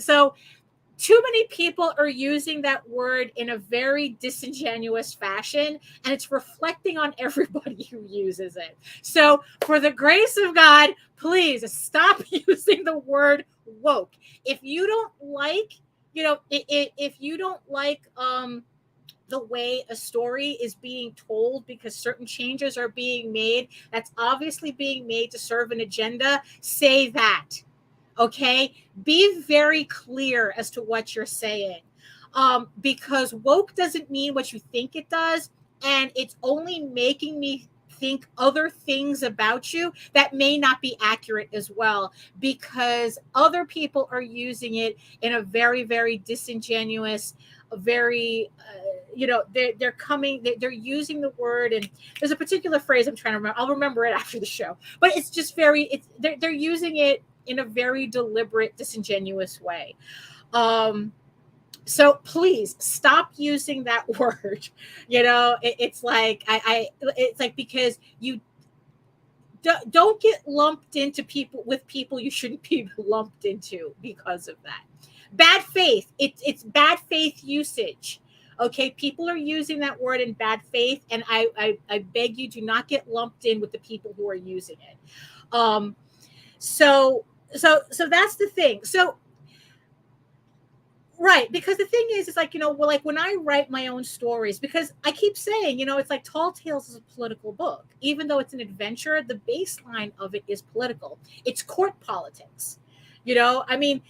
too many people are using that word in a very disingenuous fashion, and it's reflecting on everybody who uses it. So for the grace of God, please stop using the word woke. If you don't like, you know, if you don't like the way a story is being told because certain changes are being made, that's obviously being made to serve an agenda, say that. Okay, be very clear as to what you're saying, because woke doesn't mean what you think it does, and it's only making me think other things about you that may not be accurate as well, because other people are using it in a very, very disingenuous, very, you know, they're using the word, and there's a particular phrase I'm trying to remember. I'll remember it after the show, but it's just they're using it in a very deliberate, disingenuous way. So please stop using that word. You know, it's like, it's like, because you don't get lumped into people you shouldn't be lumped into because of that. Bad faith. It's bad faith usage. Okay, people are using that word in bad faith, and I beg you, do not get lumped in with the people who are using it. So that's the thing. So Right, because the thing is, it's like, well, like when I write my own stories, because I keep saying, it's like Tall Tales is a political book. Even though it's an adventure, the baseline of it is political. It's court politics, I mean,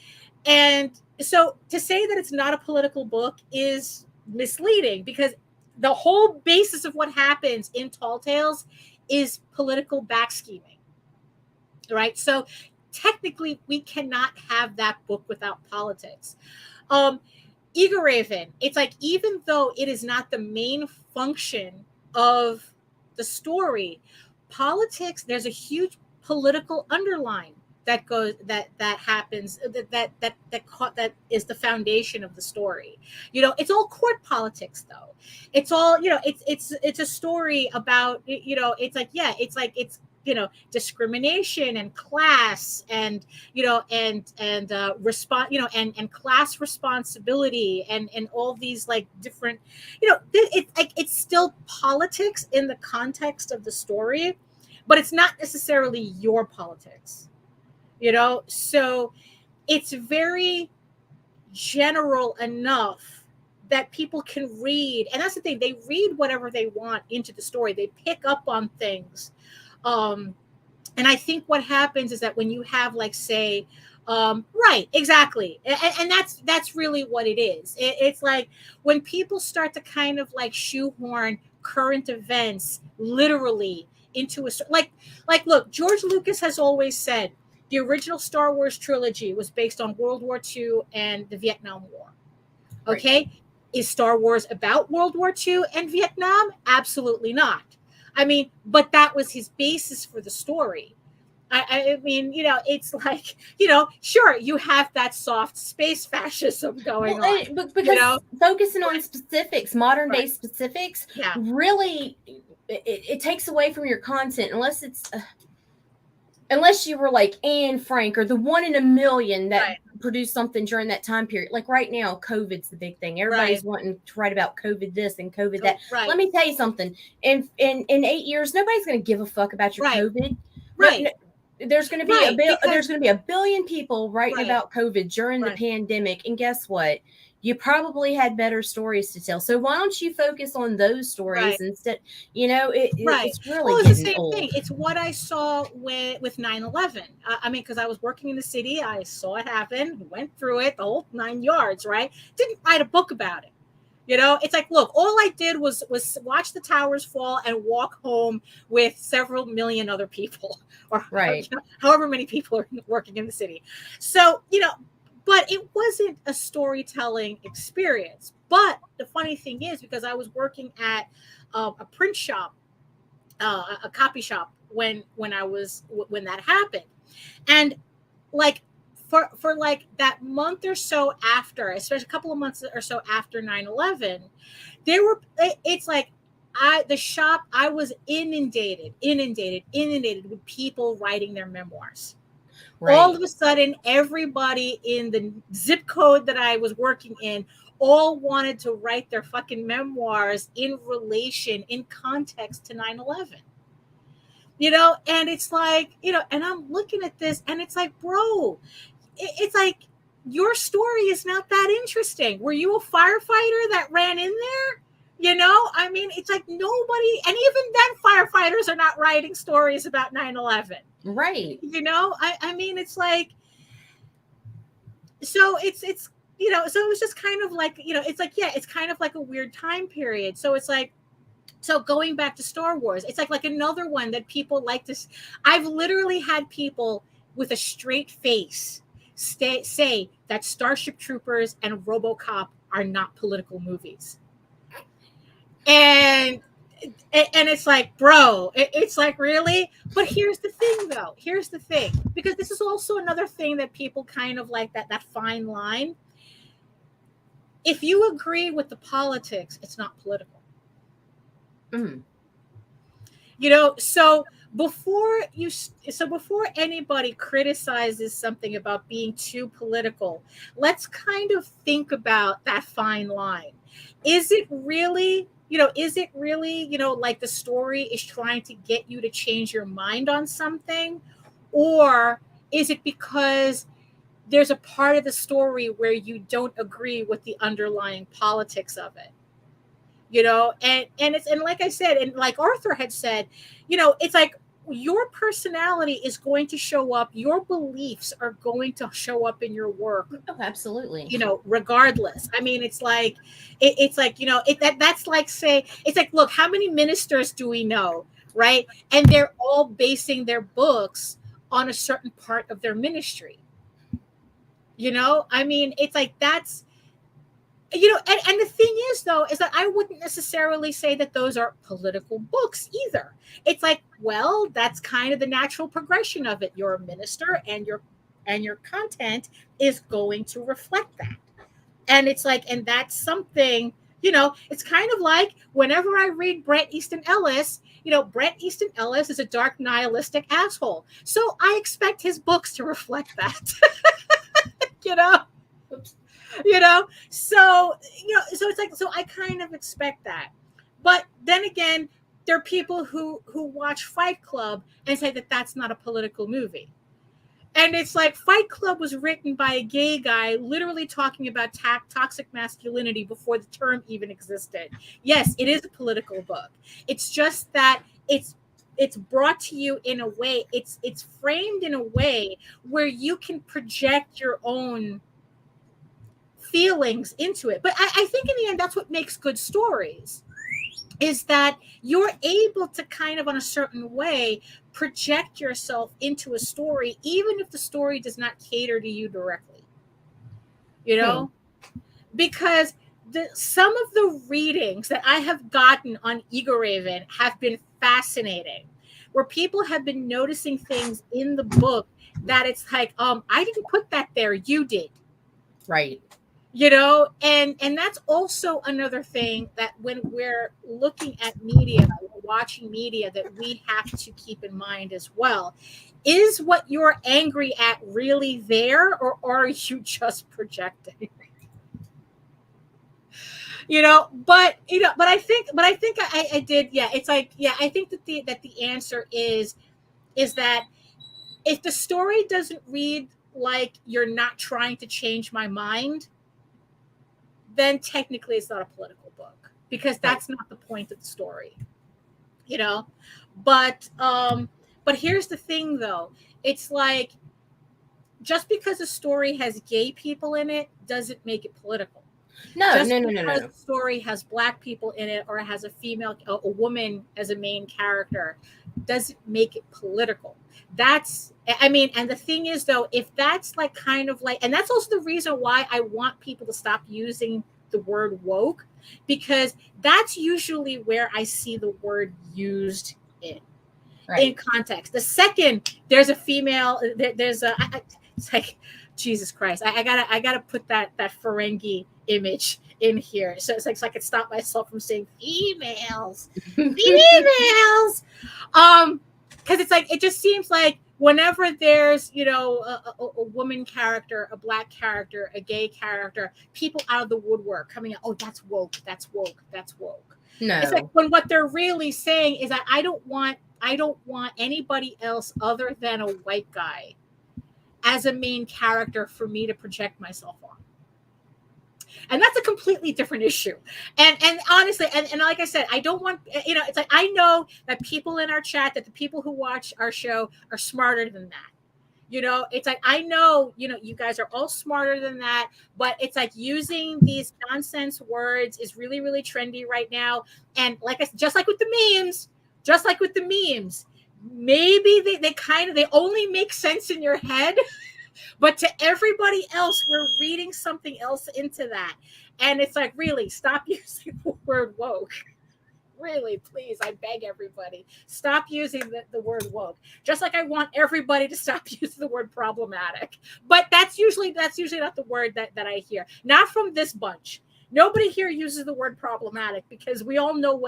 and so to say that it's not a political book is misleading, because the whole basis of what happens in Tall Tales is political backscheming, right? So technically, we cannot have that book without politics. Eager Raven, it's like, even though it is not the main function of the story, politics, there's a huge political underline that goes that happens that is the foundation of the story. It's all court politics, though. It's all, it's a story about, it's discrimination and class and and class responsibility and all these like different, it's still politics in the context of the story, but it's not necessarily your politics, so it's very general enough that people can read. And that's the thing, they read whatever they want into the story, they pick up on things. And I think what happens is that when you have, like, say, right, exactly. And that's really what it is. It's like when people start to kind of like shoehorn current events literally into a, like, look, George Lucas has always said the original Star Wars trilogy was based on World War II and the Vietnam War. Okay. Right. Is Star Wars about World War II and Vietnam? Absolutely not. I mean, but that was his basis for the story. I mean, it's like, sure, you have that soft space fascism going on. But because focusing on specifics, modern day specifics, really, it takes away from your content unless you were like Anne Frank or the one in a million that produced something during that time period. Like right now, COVID's the big thing. Everybody's wanting to write about COVID this and COVID that. Let me tell you something. In 8 years, nobody's going to give a fuck about your COVID. Right. There's going to be there's going to be 1 billion people writing about COVID during the pandemic, and guess what? You probably had better stories to tell. So why don't you focus on those stories instead? It's really it's the same old thing. It's what I saw with 9/11. I mean, because I was working in the city, I saw it happen, went through it, the whole 9 yards, right? Didn't write a book about it. It's like, look, all I did was watch the towers fall and walk home with several million other people, or however many people are working in the city. So, but it wasn't a storytelling experience. But the funny thing is, because I was working at a print shop, a copy shop when that happened, and like for like that month or so after, especially a couple of months or so after 9/11, it's like the shop, I was inundated with people writing their memoirs. All of a sudden, everybody in the zip code that I was working in all wanted to write their fucking memoirs in context to 9/11. And it's like, and I'm looking at this and it's like, bro, it's like, your story is not that interesting. Were you a firefighter that ran in there? I mean, it's like nobody, and even then firefighters are not writing stories about 9/11. Right. I mean, it's like, so it's, so it was just kind of like, it's like, it's kind of like a weird time period. So it's like, so going back to Star Wars, it's like another one that people like to, I've literally had people with a straight face say that Starship Troopers and RoboCop are not political movies. And it's like, bro, it's like, really? But here's the thing, though. Here's the thing. Because this is also another thing that people kind of like, that fine line. If you agree with the politics, it's not political. Mm. So before anybody criticizes something about being too political, let's kind of think about that fine line. Is it really, like the story is trying to get you to change your mind on something? Or is it because there's a part of the story where you don't agree with the underlying politics of it. You know, and like I said, and like Arthur had said, you know, it's like your personality is going to show up, your beliefs are going to show up in your work. Oh, absolutely. You know, regardless. I mean, it's like it's like, you know, that's like, say, it's like, look, how many ministers do we know, right? And they're all basing their books on a certain part of their ministry. You know, I mean, it's like, that's, you know, and the thing is, though, is that I wouldn't necessarily say that those are political books either. It's like, well, that's kind of the natural progression of it. You're a minister, and your content is going to reflect that. And it's like, and that's something, you know, it's kind of like whenever I read Bret Easton Ellis, you know, Bret Easton Ellis is a dark nihilistic asshole. So I expect his books to reflect that. You know? Oops. You know, so, you know, so it's like, so I kind of expect that. But then again, there are people who watch Fight Club and say that that's not a political movie. And it's like, Fight Club was written by a gay guy literally talking about toxic masculinity before the term even existed. Yes, it is a political book. It's just that it's brought to you in a way, it's framed in a way where you can project your own feelings into it. But I think in the end, that's what makes good stories, is that you're able to kind of, on a certain way, project yourself into a story, even if the story does not cater to you directly. You know? Because some of the readings that I have gotten on Eagle Raven have been fascinating, where people have been noticing things in the book that it's like, I didn't put that there, you did. Right. You know, and that's also another thing that when we're looking at media, watching media, that we have to keep in mind as well. Is what you're angry at really there, or are you just projecting? You know, but I think I did. Yeah, it's like, yeah, I think that the answer is that if the story doesn't read like you're not trying to change my mind, then technically it's not a political book, because that's not the point of the story, you know. But here's the thing, though. It's like, just because a story has gay people in it doesn't make it political. No. Because the story has Black people in it, or has a woman as a main character, doesn't make it political. That's, I mean, and the thing is, though, if that's like kind of like, and that's also the reason why I want people to stop using the word woke, because that's usually where I see the word used in context. The second there's a female, it's like, Jesus Christ, I gotta put that Ferengi image in here, so it's like, so I could stop myself from saying females, because it's like, it just seems like whenever there's, you know, a woman character, a Black character, a gay character, people out of the woodwork coming out, oh, that's woke, that's woke, that's woke. No, it's like, when what they're really saying is that I don't want anybody else other than a white guy as a main character for me to project myself on. And that's a completely different issue. And honestly, and like I said, I don't want, you know, it's like, I know that people in our chat, that the people who watch our show are smarter than that. You know, it's like, I know, you know, you guys are all smarter than that, but it's like, using these nonsense words is really, really trendy right now. And like I said, just like with the memes, maybe they only make sense in your head. But to everybody else, we're reading something else into that. And it's like, really, stop using the word woke. Really, please, I beg everybody, stop using the word woke. Just like I want everybody to stop using the word problematic. But that's usually not the word that I hear. Not from this bunch. Nobody here uses the word problematic, because we all know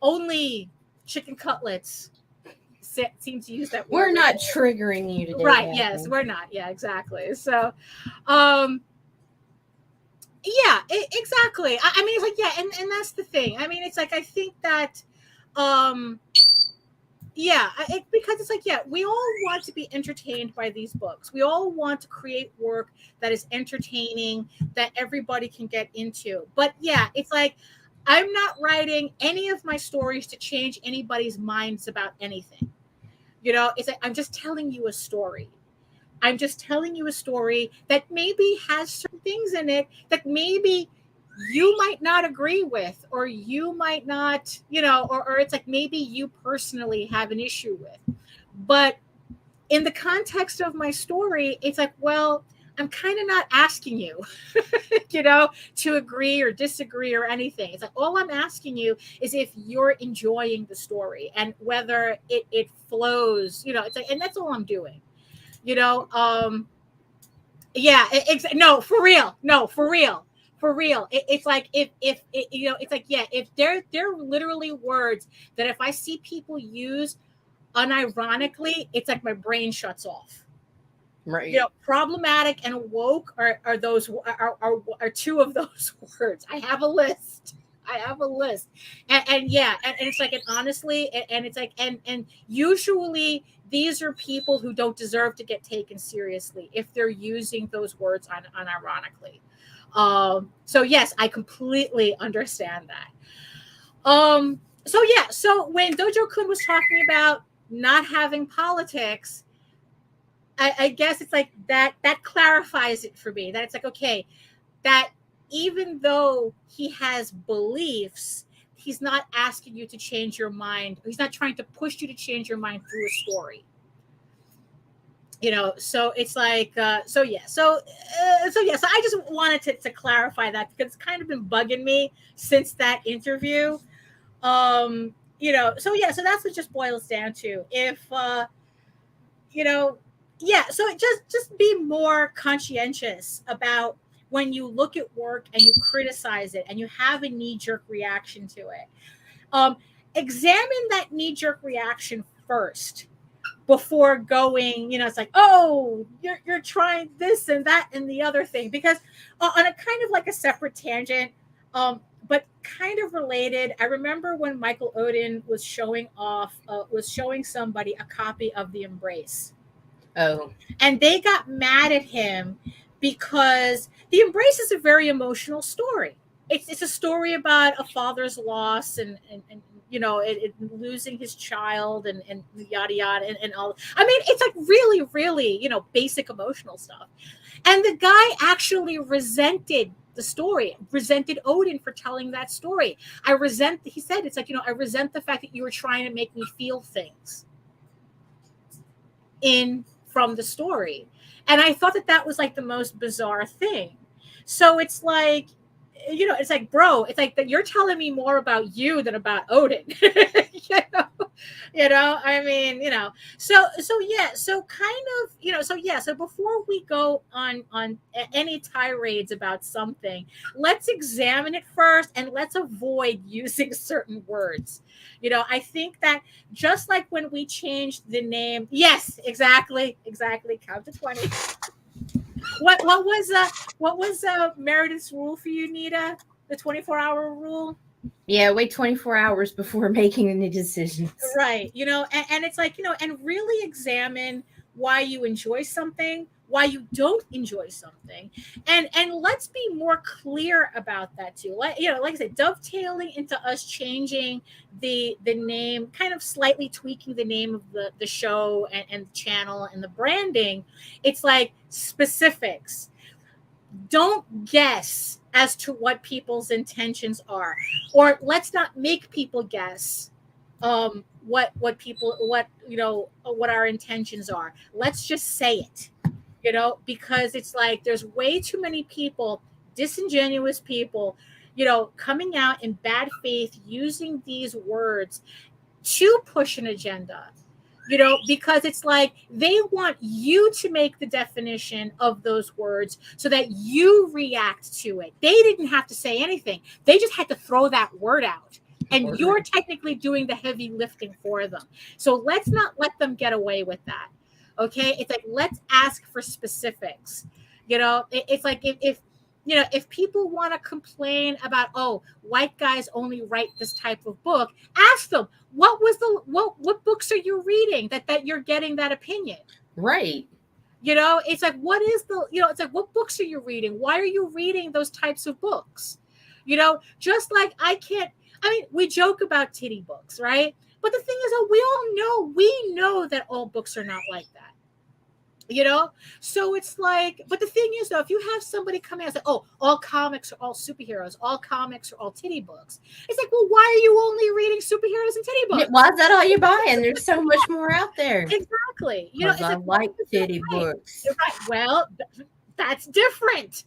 only chicken cutlets seem to use that word. We're not triggering you today, right? Yes, we're not. Yeah, exactly. So, yeah, exactly. I mean, it's like, yeah, and that's the thing. I mean, it's like, I think that, because it's like, yeah, we all want to be entertained by these books. We all want to create work that is entertaining, that everybody can get into. But yeah, it's like, I'm not writing any of my stories to change anybody's minds about anything. It's like, I'm just telling you a story. I'm just telling you a story that maybe has certain things in it that maybe you might not agree with, or you might not, or it's like maybe you personally have an issue with. But in the context of my story, it's like, well, I'm kind of not asking you, to agree or disagree or anything. It's like, all I'm asking you is if you're enjoying the story and whether it flows, it's like, and that's all I'm doing, no, for real. It's like, if it's like, yeah, if they're literally words that if I see people use unironically, it's like my brain shuts off. Right. Problematic and woke are two of those words. I have a list. And it's like, and honestly, and it's like, and usually these are people who don't deserve to get taken seriously if they're using those words unironically. So yes, I completely understand that. So when Dojo-kun was talking about not having politics, I guess it's like that clarifies it for me, that it's like, okay, that even though he has beliefs, he's not asking you to change your mind. He's not trying to push you to change your mind through a story. So it's like, so I just wanted to clarify that, because it's kind of been bugging me since that interview. So that's what it just boils down to. If, so just be more conscientious about when you look at work and you criticize it and you have a knee-jerk reaction to it. Examine that knee-jerk reaction first before going, it's like, oh, you're trying this and that and the other thing. Because on a kind of like a separate tangent, but kind of related, I remember when Michael Odin was showing somebody a copy of The Embrace. Oh. And they got mad at him because The Embrace is a very emotional story. It's a story about a father's loss and losing his child and yada yada and all. I mean, it's like really, really, basic emotional stuff. And the guy actually resented the story, resented Odin for telling that story. He said, it's like, I resent the fact that you were trying to make me feel things from the story. And I thought that was like the most bizarre thing. So it's like, it's like, bro, it's like that you're telling me more about you than about Odin. I mean, so before we go on any tirades about something, let's examine it first and let's avoid using certain words. I think that just like when we changed the name, yes, exactly, count to 20. What was Meredith's rule for you, Nita? The 24-hour rule? Yeah, wait 24 hours before making any decisions. Right. And it's like, and really examine why you enjoy something, why you don't enjoy something. And let's be more clear about that too. Like I said, dovetailing into us changing the name, kind of slightly tweaking the name of the show and the channel and the branding. It's like specifics. Don't guess as to what people's intentions are, or let's not make people guess what our intentions are. Let's just say it, because it's like there's way too many people, disingenuous people, coming out in bad faith using these words to push an agenda. Because it's like they want you to make the definition of those words so that you react to it. They didn't have to say anything. They just had to throw that word out. And you're technically doing the heavy lifting for them. So let's not let them get away with that. Okay? It's like, let's ask for specifics. It's like if if people want to complain about, oh, white guys only write this type of book, ask them, what books are you reading that you're getting that opinion? Right. It's like, it's like, what books are you reading? Why are you reading those types of books? Just like we joke about titty books, right? But the thing is that we know that all books are not like that. So it's like, but the thing is though, if you have somebody come in and say, oh, all comics are all superheroes, all comics are all titty books, it's like, well, why are you only reading superheroes and titty books? Why is that all you're buying? There's so much more out there. Exactly. It's I like titty books. Right. Well, that's different.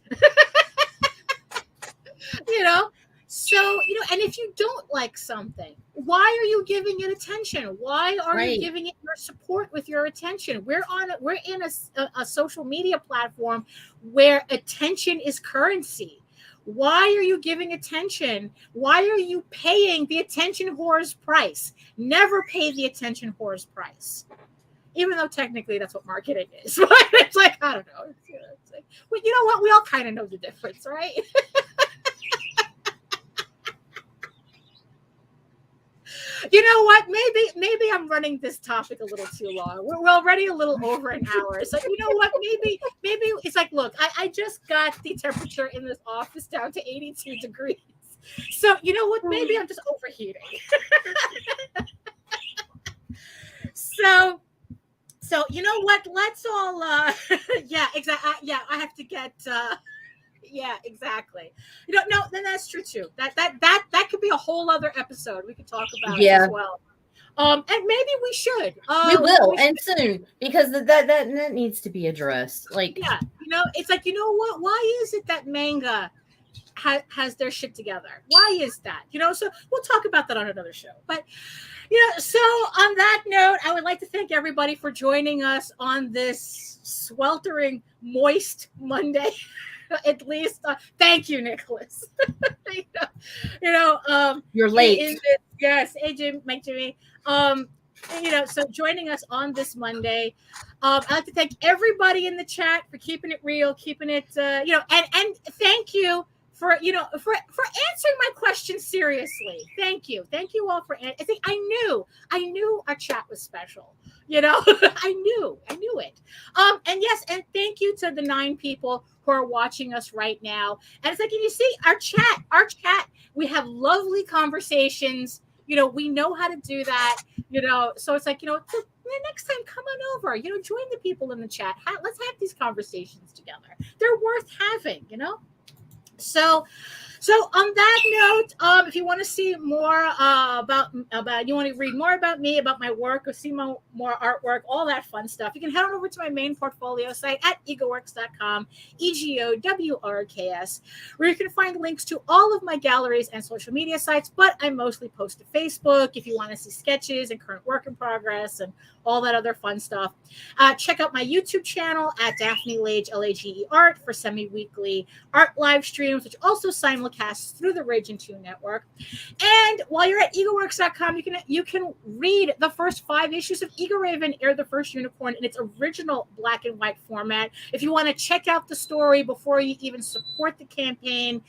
So, and if you don't like something, why are you giving it attention? Why are you giving it your support with your attention? We're in a social media platform where attention is currency. Why are you giving attention? Why are you paying the attention whore's price? Never pay the attention whore's price. Even though technically that's what marketing is. It's like, I don't know. It's like, well, you know what? We all kind of know the difference, right? You know what? Maybe I'm running this topic a little too long. We're already a little over an hour. So you know what? Maybe it's like, look, I just got the temperature in this office down to 82 degrees. So you know what? Maybe I'm just overheating. So you know what? Let's all yeah, exactly. Yeah, I have to get yeah, exactly. No, then that's true too. That could be a whole other episode we could talk about as well. And maybe we should. We will, and soon, because that needs to be addressed. Like, yeah, it's like, you know what? Why is it that manga has their shit together? Why is that? So we'll talk about that on another show. But so on that note, I would like to thank everybody for joining us on this sweltering, moist Monday. At least, thank you, Nicholas. You're late. Yes, AJ, Mike, Jimmy. So joining us on this Monday, I'd like to thank everybody in the chat for keeping it real, keeping it, and thank you for answering my questions seriously. Thank you all for. I think I knew our chat was special. I knew it. And yes, and thank you to the 9 people who are watching us right now. And it's like, and you see our chat, we have lovely conversations. We know how to do that. So it's like, next time, come on over. Join the people in the chat. Let's have these conversations together. They're worth having. So on that note, if you want to see more you want to read more about me, about my work, or see more artwork, all that fun stuff, you can head on over to my main portfolio site at egoworks.com, EGOWRKS, where you can find links to all of my galleries and social media sites, but I mostly post to Facebook if you want to see sketches and current work in progress and all that other fun stuff. Check out my YouTube channel at Daphne Lage, Lage Art, for semi-weekly art live streams, which also simulcasts through the Ragin 2 network. And while you're at egoworks.com, you can read the first 5 issues of Ego Raven, Air the First Unicorn, in its original black and white format. If you want to check out the story before you even support the campaign,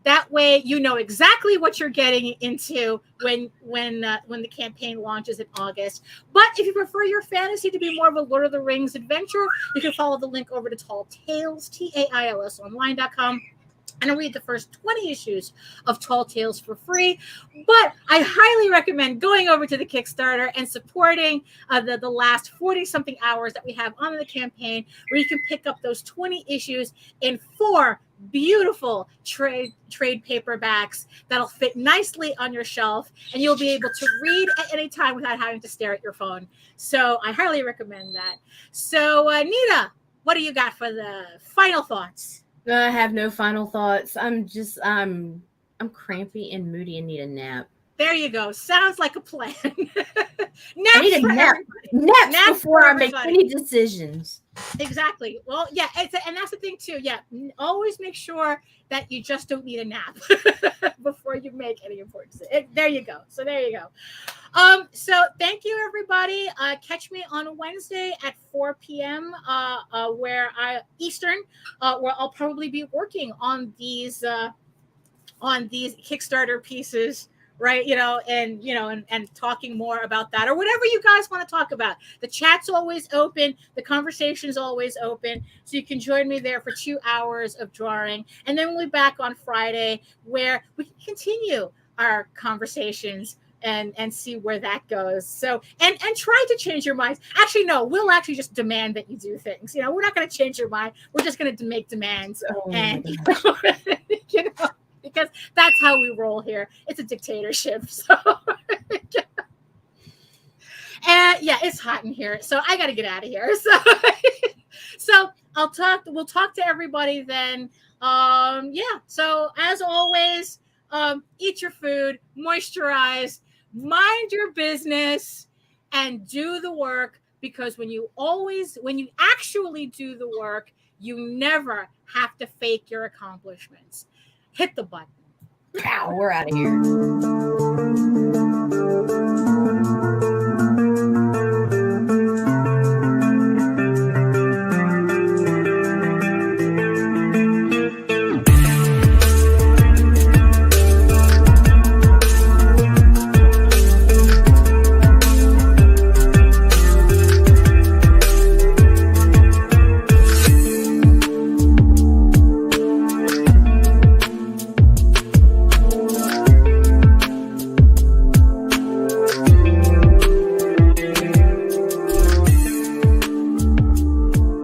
that way you know exactly what you're getting into when the campaign launches in August. But if you prefer your fantasy to be more of a Lord of the Rings adventure, you can follow the link over to Tall Tales, TAILS online.com, and read the first 20 issues of Tall Tales for free. But I highly recommend going over to the Kickstarter and supporting the last 40-something hours that we have on the campaign, where you can pick up those 20 issues in 4 beautiful trade paperbacks that'll fit nicely on your shelf, and you'll be able to read at any time without having to stare at your phone. So I highly recommend that. So Nita, what do you got for the final thoughts? I have no final thoughts. I'm crampy and moody and need a nap. There you go. Sounds like a plan. I need a nap. Naps before I make any decisions. Exactly. Well, yeah, and that's the thing too. Yeah, always make sure that you just don't need a nap before you make any important decisions. There you go. So there you go. So thank you, everybody. Catch me on Wednesday at 4 p.m. Where Eastern, where I'll probably be working on these Kickstarter pieces, right? And talking more about that, or whatever you guys want to talk about. The chat's always open, the conversation's always open, so you can join me there for 2 hours of drawing, and then we'll be back on Friday where we can continue our conversations and see where that goes. So and try to change your minds. Actually, no, we'll actually just demand that you do things. We're not going to change your mind. We're just going to make demands, and because that's how we roll here. It's a dictatorship. So and yeah, it's hot in here. So I got to get out of here. So we'll talk to everybody then. Yeah. So as always, eat your food, moisturize, mind your business, and do the work, because when you actually do the work, you never have to fake your accomplishments. Hit the button. Wow, we're out of here.